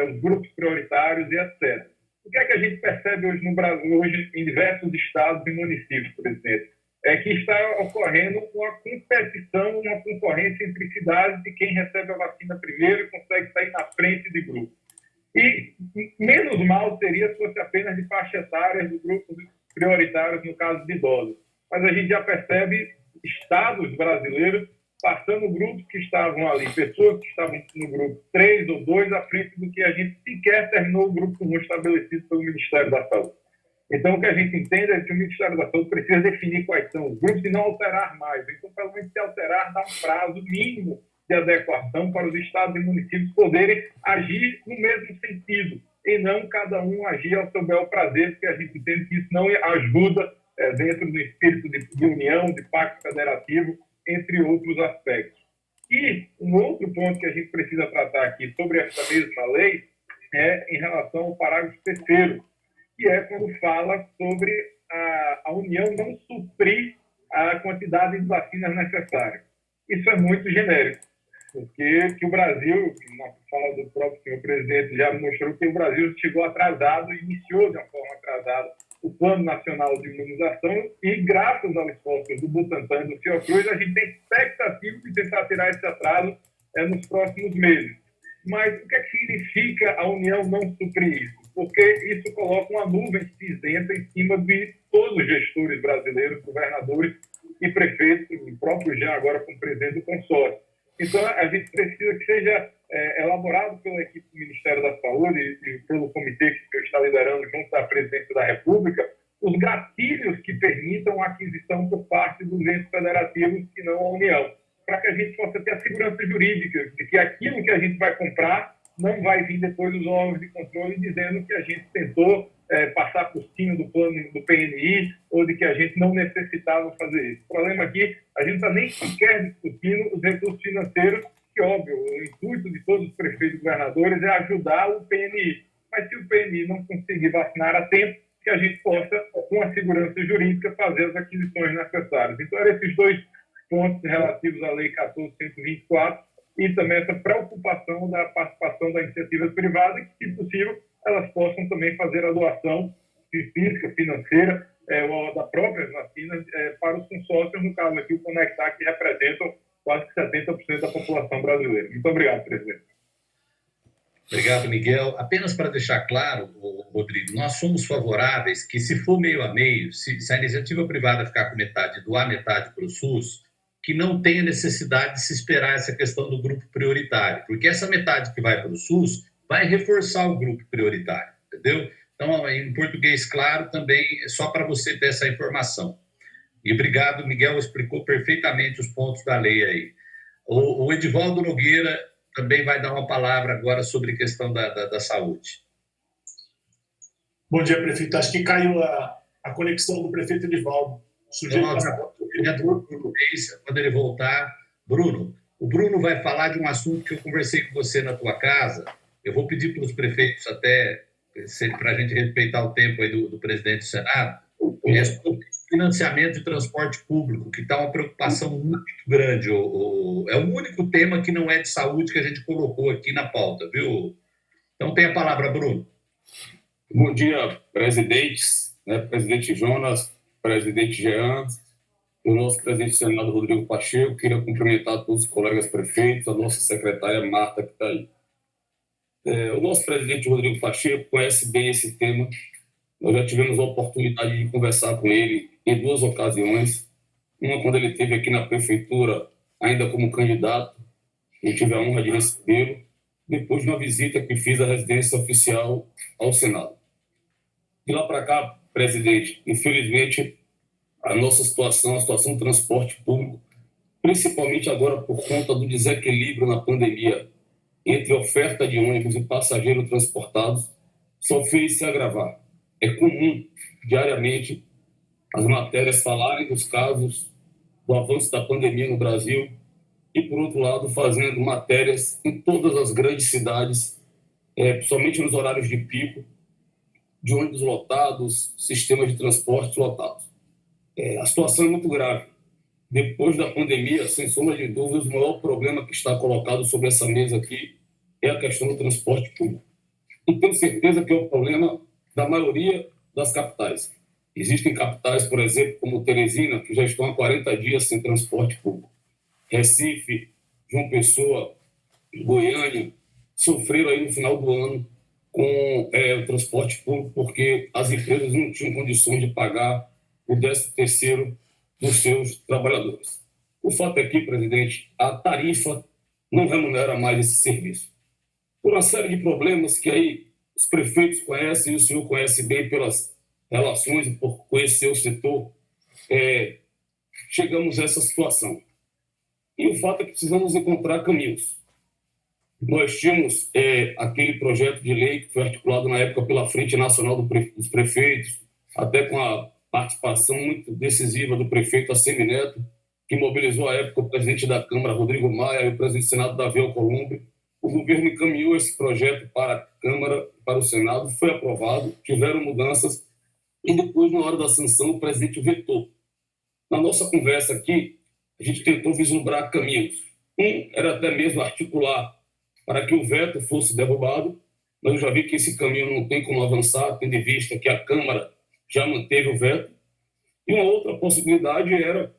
os grupos prioritários e etc. O que é que a gente percebe hoje no Brasil, hoje em diversos estados e municípios, presidente? É que está ocorrendo uma competição, uma concorrência entre cidades de quem recebe a vacina primeiro e consegue sair na frente de grupo. E menos mal seria se fosse apenas de faixa etária dos grupos prioritários, no caso de idosos. Mas a gente já percebe estados brasileiros passando grupos que estavam ali, pessoas que estavam no grupo 3 ou 2 à frente do que a gente sequer terminou o grupo comum estabelecido pelo Ministério da Saúde. Então, o que a gente entende é que o Ministério da Saúde precisa definir quais são os grupos e não alterar mais. Então, pelo menos, se alterar, dá um prazo mínimo de adequação para os estados e municípios poderem agir no mesmo sentido, e não cada um agir ao seu bel prazer, porque a gente entende que isso não ajuda dentro do espírito de união, de pacto federativo, entre outros aspectos. E um outro ponto que a gente precisa tratar aqui sobre essa mesma lei é em relação ao parágrafo 3º, que é quando fala sobre a União não suprir a quantidade de vacinas necessárias. Isso é muito genérico, porque que o Brasil, na fala do próprio senhor presidente, já mostrou que o Brasil chegou atrasado e iniciou de uma forma atrasada o Plano Nacional de Imunização e, graças aos esforços do Butantan e do Fiocruz, a gente tem expectativa de tentar tirar esse atraso nos próximos meses. Mas o que é que significa a União não suprir isso? Porque isso coloca uma nuvem cinzenta em cima de todos os gestores brasileiros, governadores e prefeitos, o próprio Jean agora como presidente do consórcio. Então, a gente precisa que seja elaborado pela equipe do Ministério da Saúde e pelo comitê que eu estou liderando junto à Presidência da República, os gatilhos que permitam a aquisição por parte dos entes federativos e não a União, para que a gente possa ter a segurança jurídica de que aquilo que a gente vai comprar não vai vir depois dos órgãos de controle dizendo que a gente tentou passar por cima do plano do PNI ou de que a gente não necessitava fazer isso. O problema aqui, a gente não está nem sequer discutindo os recursos financeiros, que, óbvio, o intuito de todos os prefeitos e governadores é ajudar o PNI. Mas se o PNI não conseguir vacinar a tempo, que a gente possa, com a segurança jurídica, fazer as aquisições necessárias. Então, eram esses 2 pontos relativos à Lei 14.124 e também essa preocupação da participação da iniciativa privada, que, se possível, elas possam também fazer a doação física, financeira, da própria vacina para os consórcios, no caso aqui o Conectar, que representam quase que 70% da população brasileira. Muito obrigado, presidente. Obrigado, Miguel. Apenas para deixar claro, Rodrigo, nós somos favoráveis que, se for meio a meio, se a iniciativa privada ficar com metade, doar metade para o SUS, que não tenha necessidade de se esperar essa questão do grupo prioritário, porque essa metade que vai para o SUS vai reforçar o grupo prioritário, entendeu? Então, em português claro, também é só para você ter essa informação. E obrigado, Miguel explicou perfeitamente os pontos da lei aí. O Edivaldo Nogueira também vai dar uma palavra agora sobre a questão da saúde. Bom dia, prefeito. Acho que caiu a conexão do prefeito Edivaldo. Quando ele voltar, Bruno, o Bruno vai falar de um assunto que eu conversei com você na tua casa. Eu vou pedir para os prefeitos até, para a gente respeitar o tempo aí do presidente do Senado, sobre financiamento de transporte público, que está uma preocupação muito grande. É o único tema que não é de saúde que a gente colocou aqui na pauta, viu? Então, tem a palavra, Bruno. Bom dia, presidentes, presidente Jonas, presidente Jean, o nosso presidente do Senado, Rodrigo Pacheco. Queria cumprimentar todos os colegas prefeitos, a nossa secretária Marta, que está aí. O nosso presidente Rodrigo Pacheco conhece bem esse tema. Nós já tivemos a oportunidade de conversar com ele em 2 ocasiões, Uma quando ele esteve aqui na prefeitura, ainda como candidato, eu tive a honra de recebê-lo, depois de uma visita que fiz à residência oficial ao Senado. De lá para cá, presidente, infelizmente, a nossa situação, a situação do transporte público, principalmente agora por conta do desequilíbrio na pandemia entre oferta de ônibus e passageiros transportados, só fez se agravar. É comum, diariamente, as matérias falarem dos casos do avanço da pandemia no Brasil e, por outro lado, fazendo matérias em todas as grandes cidades, principalmente nos horários de pico, de ônibus lotados, sistemas de transporte lotados. A situação é muito grave. Depois da pandemia, sem sombra de dúvidas, o maior problema que está colocado sobre essa mesa aqui é a questão do transporte público. E tenho certeza que é o problema da maioria das capitais. Existem capitais, por exemplo, como Teresina, que já estão há 40 dias sem transporte público. Recife, João Pessoa, Goiânia, sofreram aí no final do ano com o transporte público porque as empresas não tinham condições de pagar o 13º dos seus trabalhadores. O fato é que, presidente, a tarifa não remunera mais esse serviço. Por uma série de problemas que aí os prefeitos conhecem e o senhor conhece bem pelas relações e por conhecer o setor, chegamos a essa situação. E o fato é que precisamos encontrar caminhos. Nós tínhamos aquele projeto de lei que foi articulado na época pela Frente Nacional dos Prefeitos, até com a participação muito decisiva do prefeito Assemineto, que mobilizou à época o presidente da Câmara, Rodrigo Maia, e o presidente do Senado, Davi Alcolumbre. O governo encaminhou esse projeto para a Câmara, para o Senado, foi aprovado, tiveram mudanças, e depois, na hora da sanção, o presidente vetou. Na nossa conversa aqui, a gente tentou vislumbrar caminhos. Um era até mesmo articular para que o veto fosse derrubado, mas eu já vi que esse caminho não tem como avançar, tendo em vista que a Câmara já manteve o veto. E uma outra possibilidade era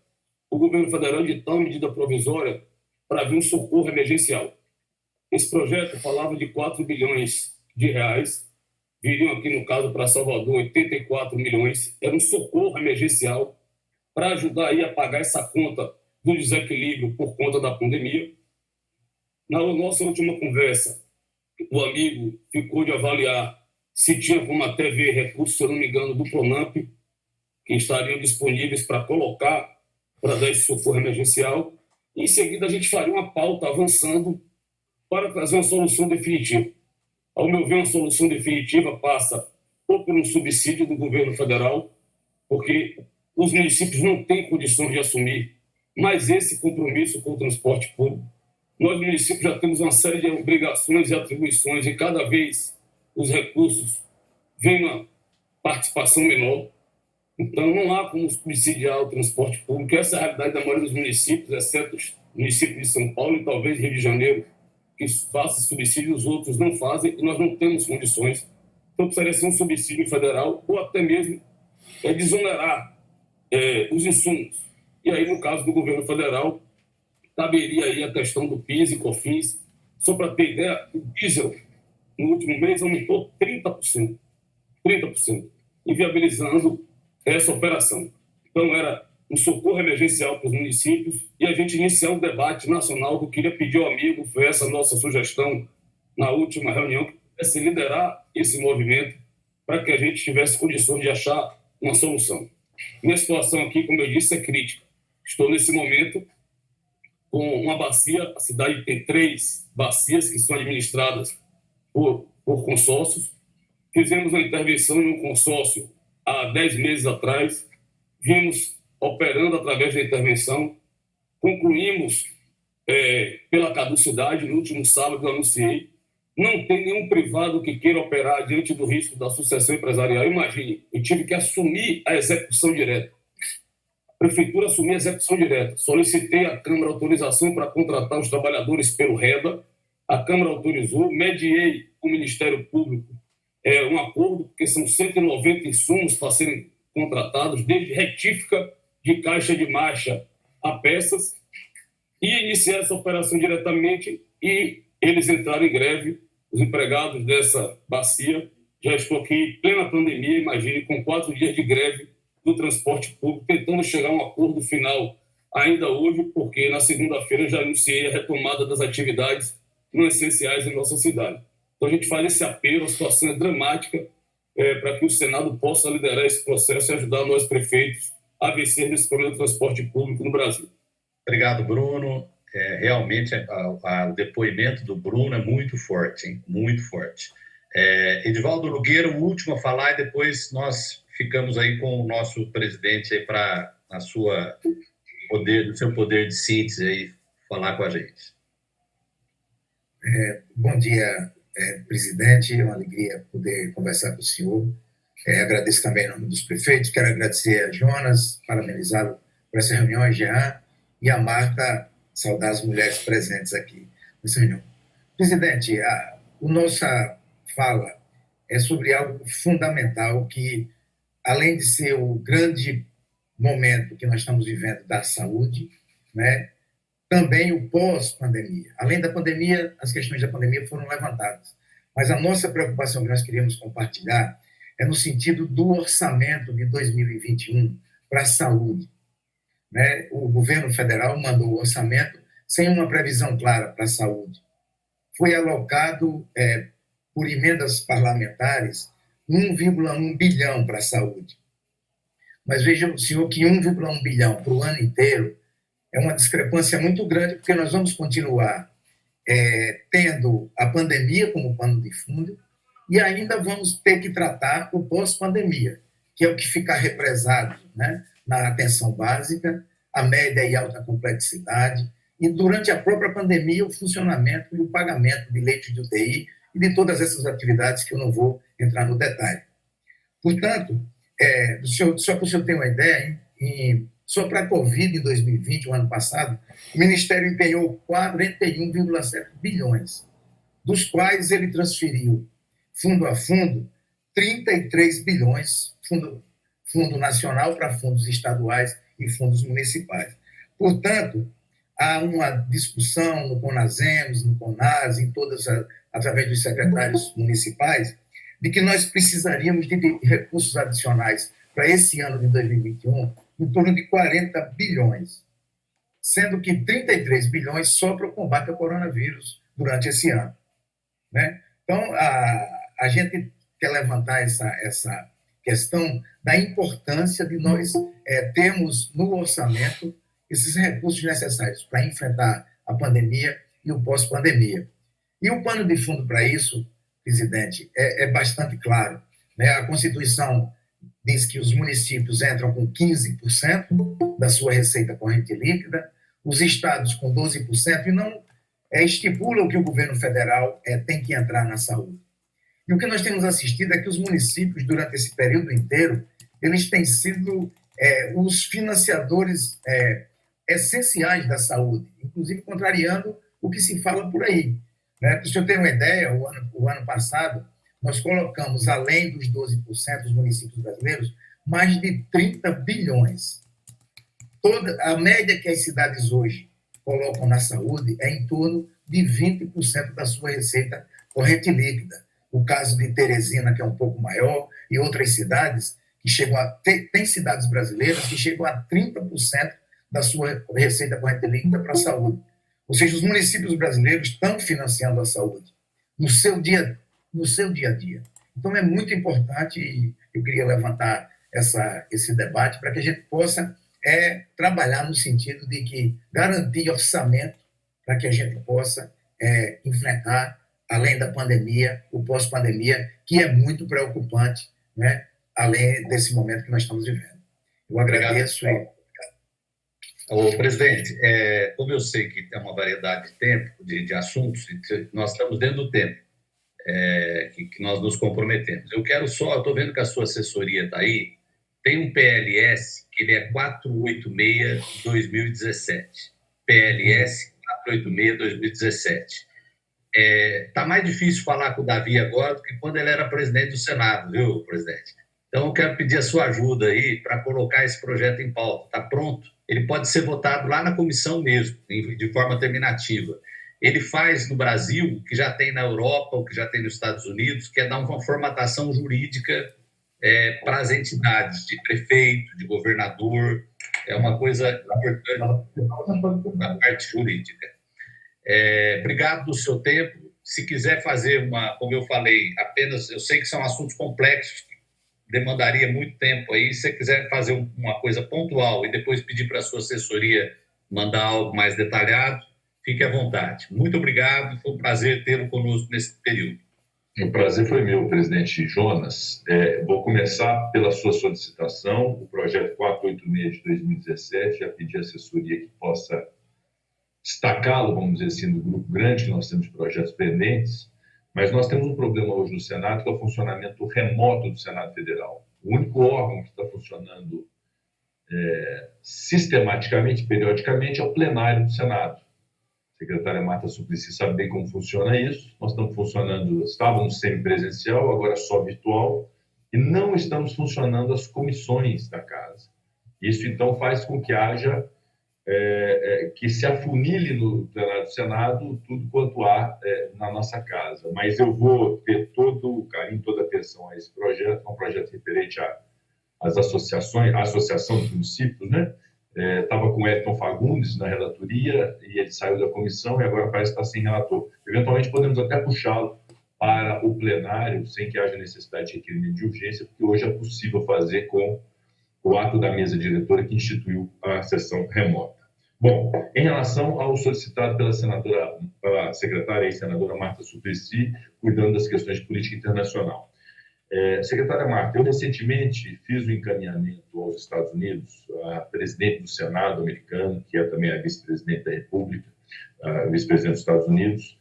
o governo federal editar uma medida provisória para vir um socorro emergencial. Esse projeto falava de 4 bilhões de reais, viriam aqui, no caso, para Salvador, 84 milhões, era um socorro emergencial para ajudar aí a pagar essa conta do desequilíbrio por conta da pandemia. Na nossa última conversa, o amigo ficou de avaliar se tinha como até ver recursos, se eu não me engano, do Pronamp, que estariam disponíveis para colocar, para dar esse socorro emergencial. E, em seguida, a gente faria uma pauta avançando para trazer uma solução definitiva. Ao meu ver, uma solução definitiva passa ou por um subsídio do governo federal, porque os municípios não têm condições de assumir mais esse compromisso com o transporte público. Nós, municípios, já temos uma série de obrigações e atribuições e cada vez os recursos vêm uma participação menor. Então, não há como subsidiar o transporte público. Essa é a realidade da maioria dos municípios, exceto os municípios de São Paulo e talvez Rio de Janeiro, que façam subsídio, os outros não fazem e nós não temos condições. Então, precisaria ser um subsídio federal ou até mesmo desonerar os insumos. E aí, no caso do governo federal, caberia aí a questão do PIS e COFINS. Só para ter ideia, o diesel, no último mês, aumentou 30%, inviabilizando essa operação. Então, era um socorro emergencial para os municípios e a gente iniciar um debate nacional que eu queria pedir ao amigo, foi essa a nossa sugestão na última reunião, que pudesse liderar esse movimento para que a gente tivesse condições de achar uma solução. Minha situação aqui, como eu disse, é crítica. Estou, nesse momento, com uma bacia, a cidade tem 3 bacias que são administradas por consórcios. Fizemos uma intervenção em um consórcio há 10 meses atrás, vimos operando através da intervenção, concluímos pela caducidade, no último sábado eu anunciei, não tem nenhum privado que queira operar diante do risco da sucessão empresarial. Imagine, eu tive que assumir a execução direta. A prefeitura assumiu a execução direta. Solicitei à Câmara autorização para contratar os trabalhadores pelo REDA, a Câmara autorizou, mediei com o Ministério Público um acordo, porque são 190 insumos para serem contratados, desde retífica de caixa de marcha a peças, e iniciar essa operação diretamente, e eles entraram em greve, os empregados dessa bacia. Já estou aqui em plena pandemia, imagine, com 4 dias de greve do transporte público, tentando chegar a um acordo final ainda hoje, porque na segunda-feira já anunciei a retomada das atividades não essenciais em nossa cidade. Então a gente faz esse apelo, a situação é dramática, para que o Senado possa liderar esse processo e ajudar nós prefeitos a vencer nesse problema do transporte público no Brasil. Obrigado, Bruno. Realmente, o depoimento do Bruno é muito forte, hein? Muito forte. Edivaldo Nogueira, o último a falar, e depois nós ficamos aí com o nosso presidente aí para no seu poder de síntese aí, falar com a gente. Bom dia, presidente. É uma alegria poder conversar com o senhor. Agradeço também em nome dos prefeitos. Quero agradecer a Jonas, parabenizá-lo por essa reunião, a Jean, e a Marta, saudar as mulheres presentes aqui nessa reunião. Presidente, a nossa fala é sobre algo fundamental que, além de ser o grande momento que nós estamos vivendo da saúde, né, também o pós-pandemia. Além da pandemia, as questões da pandemia foram levantadas, mas a nossa preocupação que nós queríamos compartilhar é no sentido do orçamento de 2021 para a saúde. Né? O governo federal mandou o orçamento sem uma previsão clara para a saúde. Foi alocado, por emendas parlamentares, 1,1 bilhão para a saúde. Mas veja o senhor que 1,1 bilhão para o ano inteiro é uma discrepância muito grande, porque nós vamos continuar tendo a pandemia como pano de fundo e ainda vamos ter que tratar o pós-pandemia, que é o que fica represado, né, na atenção básica, a média e alta complexidade, e durante a própria pandemia o funcionamento e o pagamento de leitos de UTI e de todas essas atividades que eu não vou entrar no detalhe. Portanto, só para o senhor ter uma ideia, só para a Covid em 2020, o ano passado, o Ministério empenhou 41,7 bilhões, dos quais ele transferiu, fundo a fundo, 33 bilhões, fundo nacional para fundos estaduais e fundos municipais. Portanto, há uma discussão no CONASEMS, no CONAS, através dos secretários municipais, de que nós precisaríamos de recursos adicionais para esse ano de 2021, em torno de 40 bilhões, sendo que 33 bilhões só para o combate ao coronavírus durante esse ano. Né? Então, a gente quer levantar essa questão da importância de nós termos no orçamento esses recursos necessários para enfrentar a pandemia e o pós-pandemia. E o pano de fundo para isso, presidente, é bastante claro. Né? A Constituição diz que os municípios entram com 15% da sua receita corrente líquida, os estados com 12%, e não estipula que o governo federal tem que entrar na saúde. E o que nós temos assistido é que os municípios, durante esse período inteiro, eles têm sido os financiadores essenciais da saúde, inclusive contrariando o que se fala por aí. Né? Para o senhor ter uma ideia, o ano passado, nós colocamos, além dos 12% dos municípios brasileiros, mais de 30 bilhões. A média que as cidades hoje colocam na saúde é em torno de 20% da sua receita corrente líquida. O caso de Teresina, que é um pouco maior, e outras cidades que chegam tem cidades brasileiras que chegam a 30% da sua receita corrente líquida para a saúde. Ou seja, os municípios brasileiros estão financiando a saúde no seu dia a dia. Então, é muito importante, e eu queria levantar esse debate para que a gente possa trabalhar no sentido de que garantir orçamento para que a gente possa enfrentar, além da pandemia, o pós-pandemia, que é muito preocupante, né? Além desse momento que nós estamos vivendo. Eu agradeço. Ô, presidente, como eu sei que tem uma variedade de tempo, de assuntos, nós estamos dentro do tempo que nós nos comprometemos. Eu estou vendo que a sua assessoria está aí, tem um PLS, que ele é 486-2017. PLS 486-2017. Está mais difícil falar com o Davi agora do que quando ele era presidente do Senado, viu, presidente? Então, eu quero pedir a sua ajuda aí para colocar esse projeto em pauta. Está pronto? Ele pode ser votado lá na comissão mesmo, de forma terminativa. Ele faz no Brasil o que já tem na Europa, o que já tem nos Estados Unidos, que é dar uma formatação jurídica para as entidades de prefeito, de governador, é uma coisa importante na parte jurídica. Obrigado do seu tempo. Se quiser fazer como eu falei, apenas, eu sei que são assuntos complexos, que demandaria muito tempo aí. Se você quiser fazer uma coisa pontual e depois pedir para a sua assessoria mandar algo mais detalhado, fique à vontade. Muito obrigado, foi um prazer tê-lo conosco nesse período. O prazer foi meu, presidente Jonas. Vou começar pela sua solicitação, o projeto 486 de 2017, já pedi à assessoria que possa destacá-lo, vamos dizer assim, no grupo grande, que nós temos de projetos pendentes, mas nós temos um problema hoje no Senado, que é o funcionamento remoto do Senado Federal. O único órgão que está funcionando sistematicamente, periodicamente, é o plenário do Senado. A secretária Marta Suplicy sabe bem como funciona isso. Nós estávamos semipresencial, agora só virtual, e não estamos funcionando as comissões da casa. Isso, então, faz com que haja, que se afunile no plenário do Senado tudo quanto há na nossa casa. Mas eu vou ter todo o carinho, toda a atenção a esse projeto, é um projeto referente às associações, à Associação dos Municípios, né? Estava com o Edson Fagundes na relatoria e ele saiu da comissão e agora parece que está sem relator. Eventualmente podemos até puxá-lo para o plenário sem que haja necessidade de requerimento de urgência, porque hoje é possível fazer com o ato da mesa diretora que instituiu a sessão remota. Bom, em relação ao solicitado pela secretária e senadora Marta Suplicy, cuidando das questões de política internacional. Secretária Marta, eu recentemente fiz o encaminhamento aos Estados Unidos, a presidente do Senado americano, que é também a vice-presidente da República, a vice-presidente dos Estados Unidos,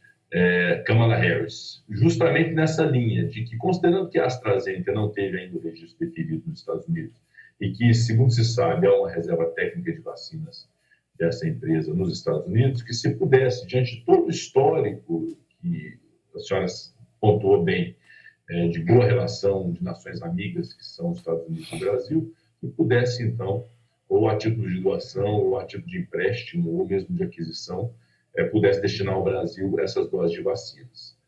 Kamala Harris, justamente nessa linha de que, considerando que a AstraZeneca não teve ainda o registro definido nos Estados Unidos e que, segundo se sabe, há uma reserva técnica de vacinas dessa empresa nos Estados Unidos, que se pudesse, diante de todo o histórico que a senhora pontuou bem, de boa relação de nações amigas, que são os Estados Unidos e o Brasil, que pudesse, então, ou a título de doação, ou a título de empréstimo, ou mesmo de aquisição, pudesse destinar ao Brasil essas doses de vacinas.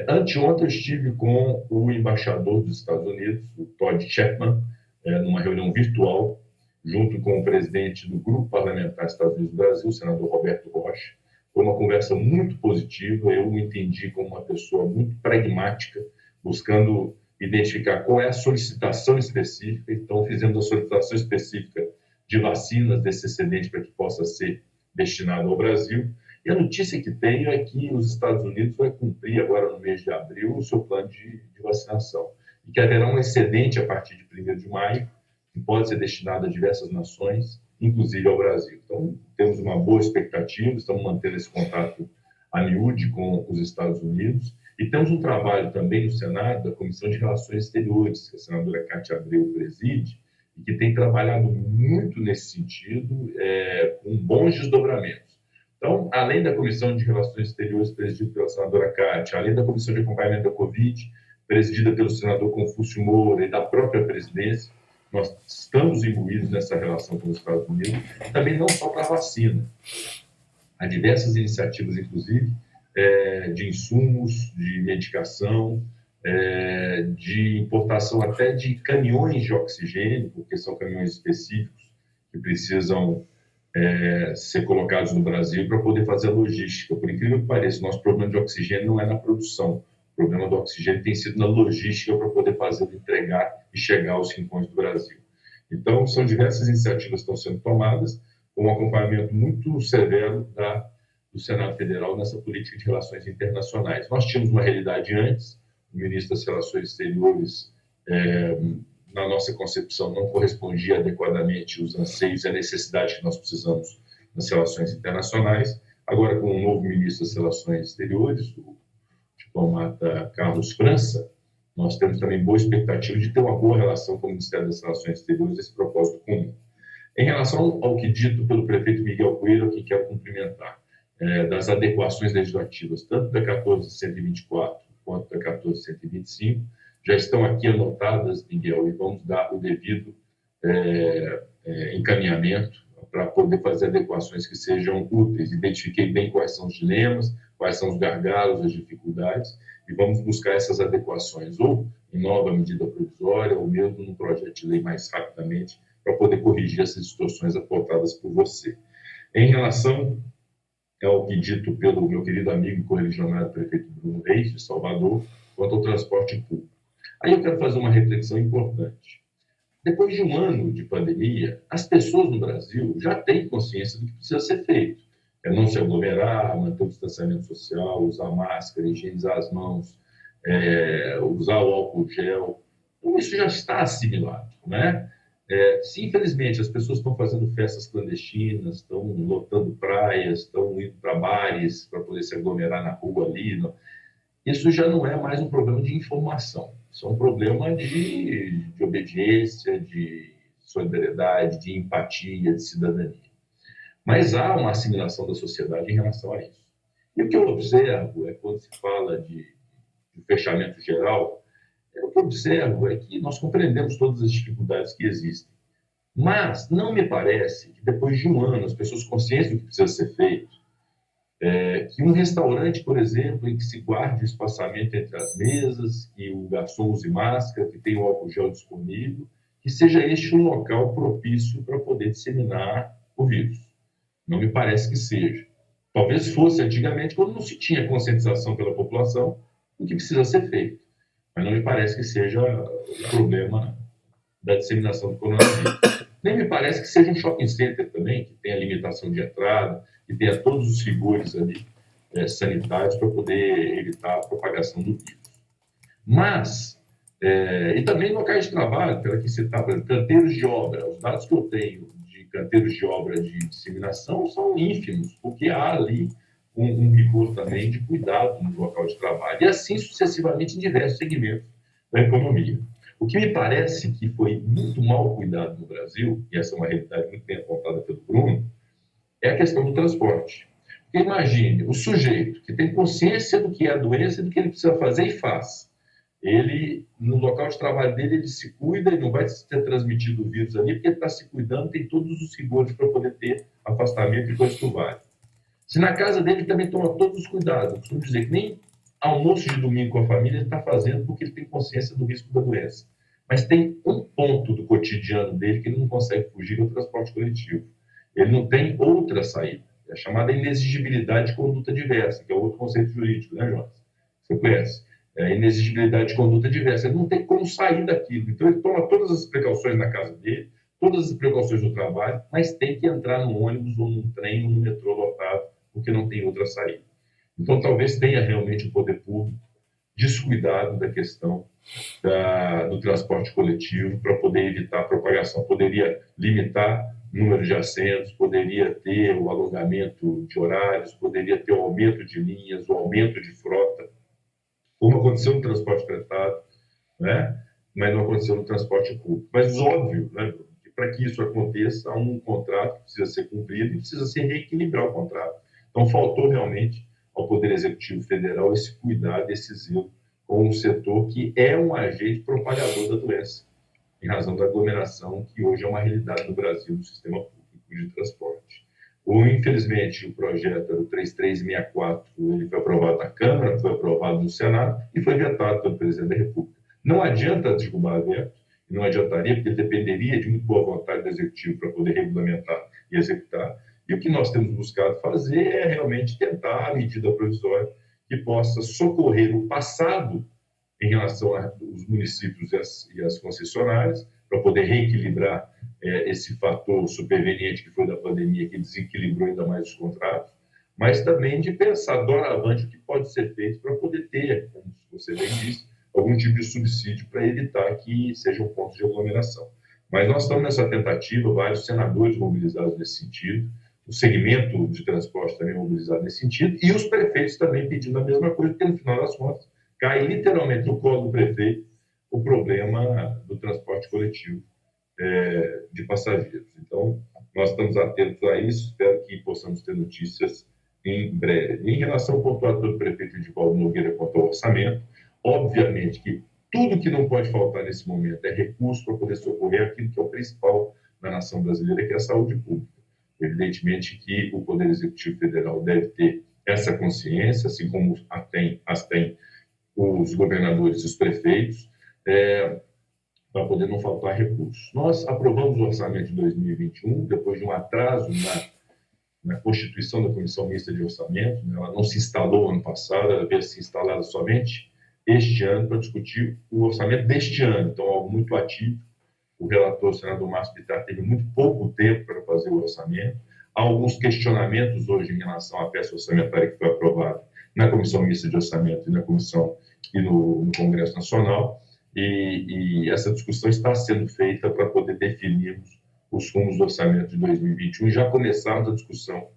Anteontem eu estive com o embaixador dos Estados Unidos, o Todd Chapman, numa reunião virtual, junto com o presidente do Grupo Parlamentar Estados Unidos-Brasil, o senador Roberto Rocha. Foi uma conversa muito positiva, eu o entendi como uma pessoa muito pragmática, buscando identificar qual é a solicitação específica. Então, fizemos a solicitação específica de vacinas desse excedente para que possa ser destinado ao Brasil. E a notícia que tenho é que os Estados Unidos vai cumprir agora no mês de abril o seu plano de vacinação. E que haverá um excedente a partir de 1º de maio, que pode ser destinado a diversas nações, inclusive ao Brasil. Então, temos uma boa expectativa, estamos mantendo esse contato a miúde com os Estados Unidos. E temos um trabalho também no Senado da Comissão de Relações Exteriores, que a senadora Cátia Abreu preside, e que tem trabalhado muito nesse sentido, com bons desdobramentos. Então, além da Comissão de Relações Exteriores presidida pela senadora Cátia, além da Comissão de Acompanhamento da Covid, presidida pelo senador Confúcio Moura e da própria presidência, nós estamos imbuídos nessa relação com os Estados Unidos, também não só para a vacina. Há diversas iniciativas, inclusive, de insumos, de medicação, de importação até de caminhões de oxigênio, porque são caminhões específicos que precisam ser colocados no Brasil para poder fazer a logística. Por incrível que pareça, nosso problema de oxigênio não é na produção. O problema do oxigênio tem sido na logística para poder fazer, entregar e chegar aos rincões do Brasil. Então, são diversas iniciativas que estão sendo tomadas, com um acompanhamento muito severo do Senado Federal nessa política de relações internacionais. Nós tínhamos uma realidade antes, o ministro das Relações Exteriores, na nossa concepção, não correspondia adequadamente aos anseios e à necessidade que nós precisamos nas relações internacionais. Agora, com o novo ministro das Relações Exteriores, o diplomata Carlos França, nós temos também boa expectativa de ter uma boa relação com o Ministério das Relações Exteriores, esse propósito comum. Em relação ao que dito pelo prefeito Miguel Coelho, que quero cumprimentar, das adequações legislativas, tanto da 14.124 quanto da 14.125, já estão aqui anotadas, Miguel, e vamos dar o devido encaminhamento para poder fazer adequações que sejam úteis. Identifiquei bem quais são os dilemas, quais são os gargalos, as dificuldades, e vamos buscar essas adequações, ou em nova medida provisória ou mesmo num projeto de lei mais rapidamente para poder corrigir essas situações apontadas por você. Em relação ao que dito pelo meu querido amigo e correligionário prefeito Bruno Reis, de Salvador, quanto ao transporte público. Aí eu quero fazer uma reflexão importante. Depois de um ano de pandemia, as pessoas no Brasil já têm consciência do que precisa ser feito. É não se aglomerar, manter o distanciamento social, usar máscara, higienizar as mãos, usar o álcool gel. Tudo isso já está assimilado, né? Se, infelizmente, as pessoas estão fazendo festas clandestinas, estão lotando praias, estão indo para bares para poder se aglomerar na rua ali, não, isso já não é mais um problema de informação. Isso é um problema de obediência, de solidariedade, de empatia, de cidadania. Mas há uma assimilação da sociedade em relação a isso. E o que eu observo é, quando se fala de fechamento geral, o que eu observo é que nós compreendemos todas as dificuldades que existem. Mas não me parece que, depois de um ano, as pessoas conscientes do que precisa ser feito, que um restaurante, por exemplo, em que se guarde o espaçamento entre as mesas, que o garçom use máscara, que tenha o álcool gel disponível, que seja este um local propício para poder disseminar o vírus. Não me parece que seja. Talvez fosse antigamente, quando não se tinha conscientização pela população do que precisa ser feito. Mas não me parece que seja o problema da disseminação do coronavírus. Nem me parece que seja um shopping center também, que tenha limitação de entrada, que tenha todos os rigores ali sanitários para poder evitar a propagação do vírus. Mas, e também locais de trabalho, pela que citar, por exemplo, canteiros de obra. Os dados que eu tenho de canteiros de obra de disseminação são ínfimos, porque há ali um rigor também de cuidado no local de trabalho, e assim sucessivamente em diversos segmentos da economia. O que me parece que foi muito mal cuidado no Brasil, e essa é uma realidade muito bem apontada pelo Bruno, é a questão do transporte. Porque imagine, o sujeito que tem consciência do que é a doença e do que ele precisa fazer e faz. Ele, no local de trabalho dele, ele se cuida e não vai ter transmitido o vírus ali, porque ele está se cuidando, tem todos os rigores para poder ter afastamento e coisa que vale. Se na casa dele também toma todos os cuidados, eu costumo dizer que nem almoço de domingo com a família ele está fazendo porque ele tem consciência do risco da doença. Mas tem um ponto do cotidiano dele que ele não consegue fugir, que é o transporte coletivo. Ele não tem outra saída. É a chamada inexigibilidade de conduta diversa, que é outro conceito jurídico, né, Jonas? Você conhece? É a inexigibilidade de conduta diversa. Ele não tem como sair daquilo. Então, ele toma todas as precauções na casa dele, todas as precauções no trabalho, mas tem que entrar no ônibus ou num trem ou no metrô lotado, porque não tem outra saída. Então, talvez tenha realmente o poder público descuidado da questão do transporte coletivo para poder evitar a propagação. Poderia limitar o número de assentos, poderia ter o alongamento de horários, poderia ter o aumento de linhas, o aumento de frota, como aconteceu no transporte fretado, né? Mas não aconteceu no transporte público. Mas óbvio, né, que para que isso aconteça, há um contrato que precisa ser cumprido e precisa se reequilibrar o contrato. Então, faltou realmente ao Poder Executivo Federal esse cuidado, esse zelo com um setor que é um agente propagador da doença, em razão da aglomeração que hoje é uma realidade no Brasil do sistema público de transporte. Infelizmente, o projeto era o 3364, ele foi aprovado na Câmara, foi aprovado no Senado e foi vetado pelo Presidente da República. Não adianta derrubar a veto, não adiantaria, porque dependeria de muito boa vontade do Executivo para poder regulamentar e executar. E o que nós temos buscado fazer é realmente tentar a medida provisória que possa socorrer o passado em relação aos municípios e as concessionárias, para poder reequilibrar esse fator superveniente que foi da pandemia, que desequilibrou ainda mais os contratos, mas também de pensar doravante o que pode ser feito para poder ter, como você bem disse, algum tipo de subsídio para evitar que seja um ponto de aglomeração. Mas nós estamos nessa tentativa, vários senadores mobilizados nesse sentido, o segmento de transporte também mobilizado nesse sentido, e os prefeitos também pedindo a mesma coisa, porque no final das contas cai literalmente no colo do prefeito o problema do transporte coletivo de passageiros. Então, nós estamos atentos a isso, espero que possamos ter notícias em breve. Em relação ao pontuado do prefeito Edivaldo Nogueira quanto ao orçamento, obviamente que tudo que não pode faltar nesse momento é recurso para poder socorrer aquilo que é o principal na nação brasileira, que é a saúde pública. Evidentemente que o Poder Executivo Federal deve ter essa consciência, assim como as tem os governadores e os prefeitos, para poder não faltar recursos. Nós aprovamos o orçamento de 2021, depois de um atraso na constituição da Comissão Mista de Orçamento. Ela não se instalou ano passado, ela veio se instalar somente este ano para discutir o orçamento deste ano, então algo muito atípico. O relator, o senador Márcio Bittar, teve muito pouco tempo para fazer o orçamento. Há alguns questionamentos hoje em relação à peça orçamentária que foi aprovada na Comissão Mista de Orçamento e na Comissão e no Congresso Nacional, e essa discussão está sendo feita para poder definirmos os rumos do orçamento de 2021 e já começarmos a discussão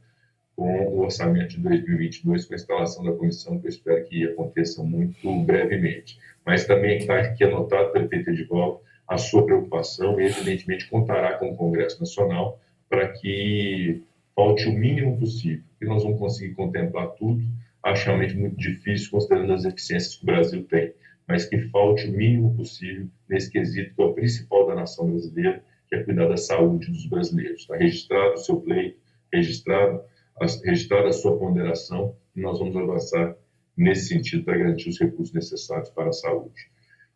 com o orçamento de 2022, com a instalação da comissão, que eu espero que aconteça muito brevemente. Mas também está aqui anotado, prefeito Edivaldo, a sua preocupação e, evidentemente, contará com o Congresso Nacional para que falte o mínimo possível, que nós vamos conseguir contemplar tudo, acho realmente muito difícil, considerando as eficiências que o Brasil tem, mas que falte o mínimo possível nesse quesito, que é o principal da nação brasileira, que é cuidar da saúde dos brasileiros. Está registrado o seu pleito, registrada a sua ponderação, e nós vamos avançar nesse sentido para garantir os recursos necessários para a saúde.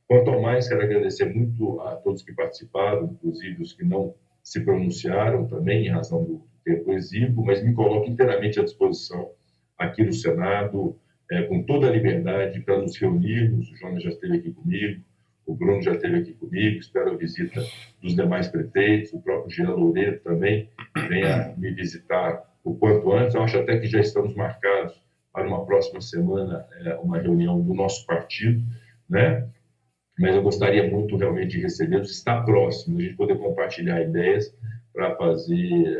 Quanto ao mais, quero agradecer muito a todos que participaram, inclusive os que não se pronunciaram também, em razão do tempo exíguo, mas me coloco inteiramente à disposição aqui no Senado, com toda a liberdade para nos reunirmos. O Jonas já esteve aqui comigo, o Bruno já esteve aqui comigo, espero a visita dos demais prefeitos, o próprio Jean Loureiro também venha me visitar o quanto antes. Eu acho até que já estamos marcados para uma próxima semana uma reunião do nosso partido, né? Mas eu gostaria muito realmente de recebê-los, estar próximo, a gente poder compartilhar ideias para fazer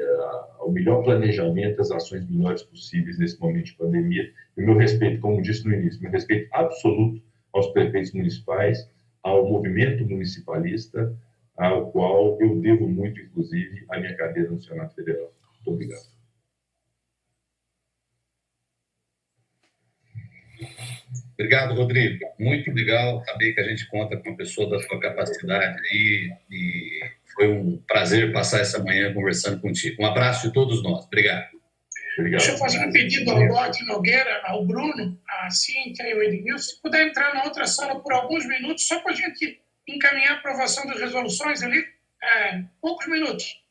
o melhor planejamento, as ações melhores possíveis nesse momento de pandemia. E o meu respeito, como disse no início, meu respeito absoluto aos prefeitos municipais, ao movimento municipalista, ao qual eu devo muito, inclusive, a minha cadeira no Senado Federal. Muito obrigado. Obrigado, Rodrigo. Muito legal saber que a gente conta com uma pessoa da sua capacidade aí, e foi um prazer passar essa manhã conversando contigo. Um abraço de todos nós. Obrigado. Obrigado. Deixa eu fazer um pedido ao Lote Nogueira, ao Bruno, à Cíntia e ao Edmilson, se puder entrar na outra sala por alguns minutos, só para a gente encaminhar a aprovação das resoluções ali, poucos minutos.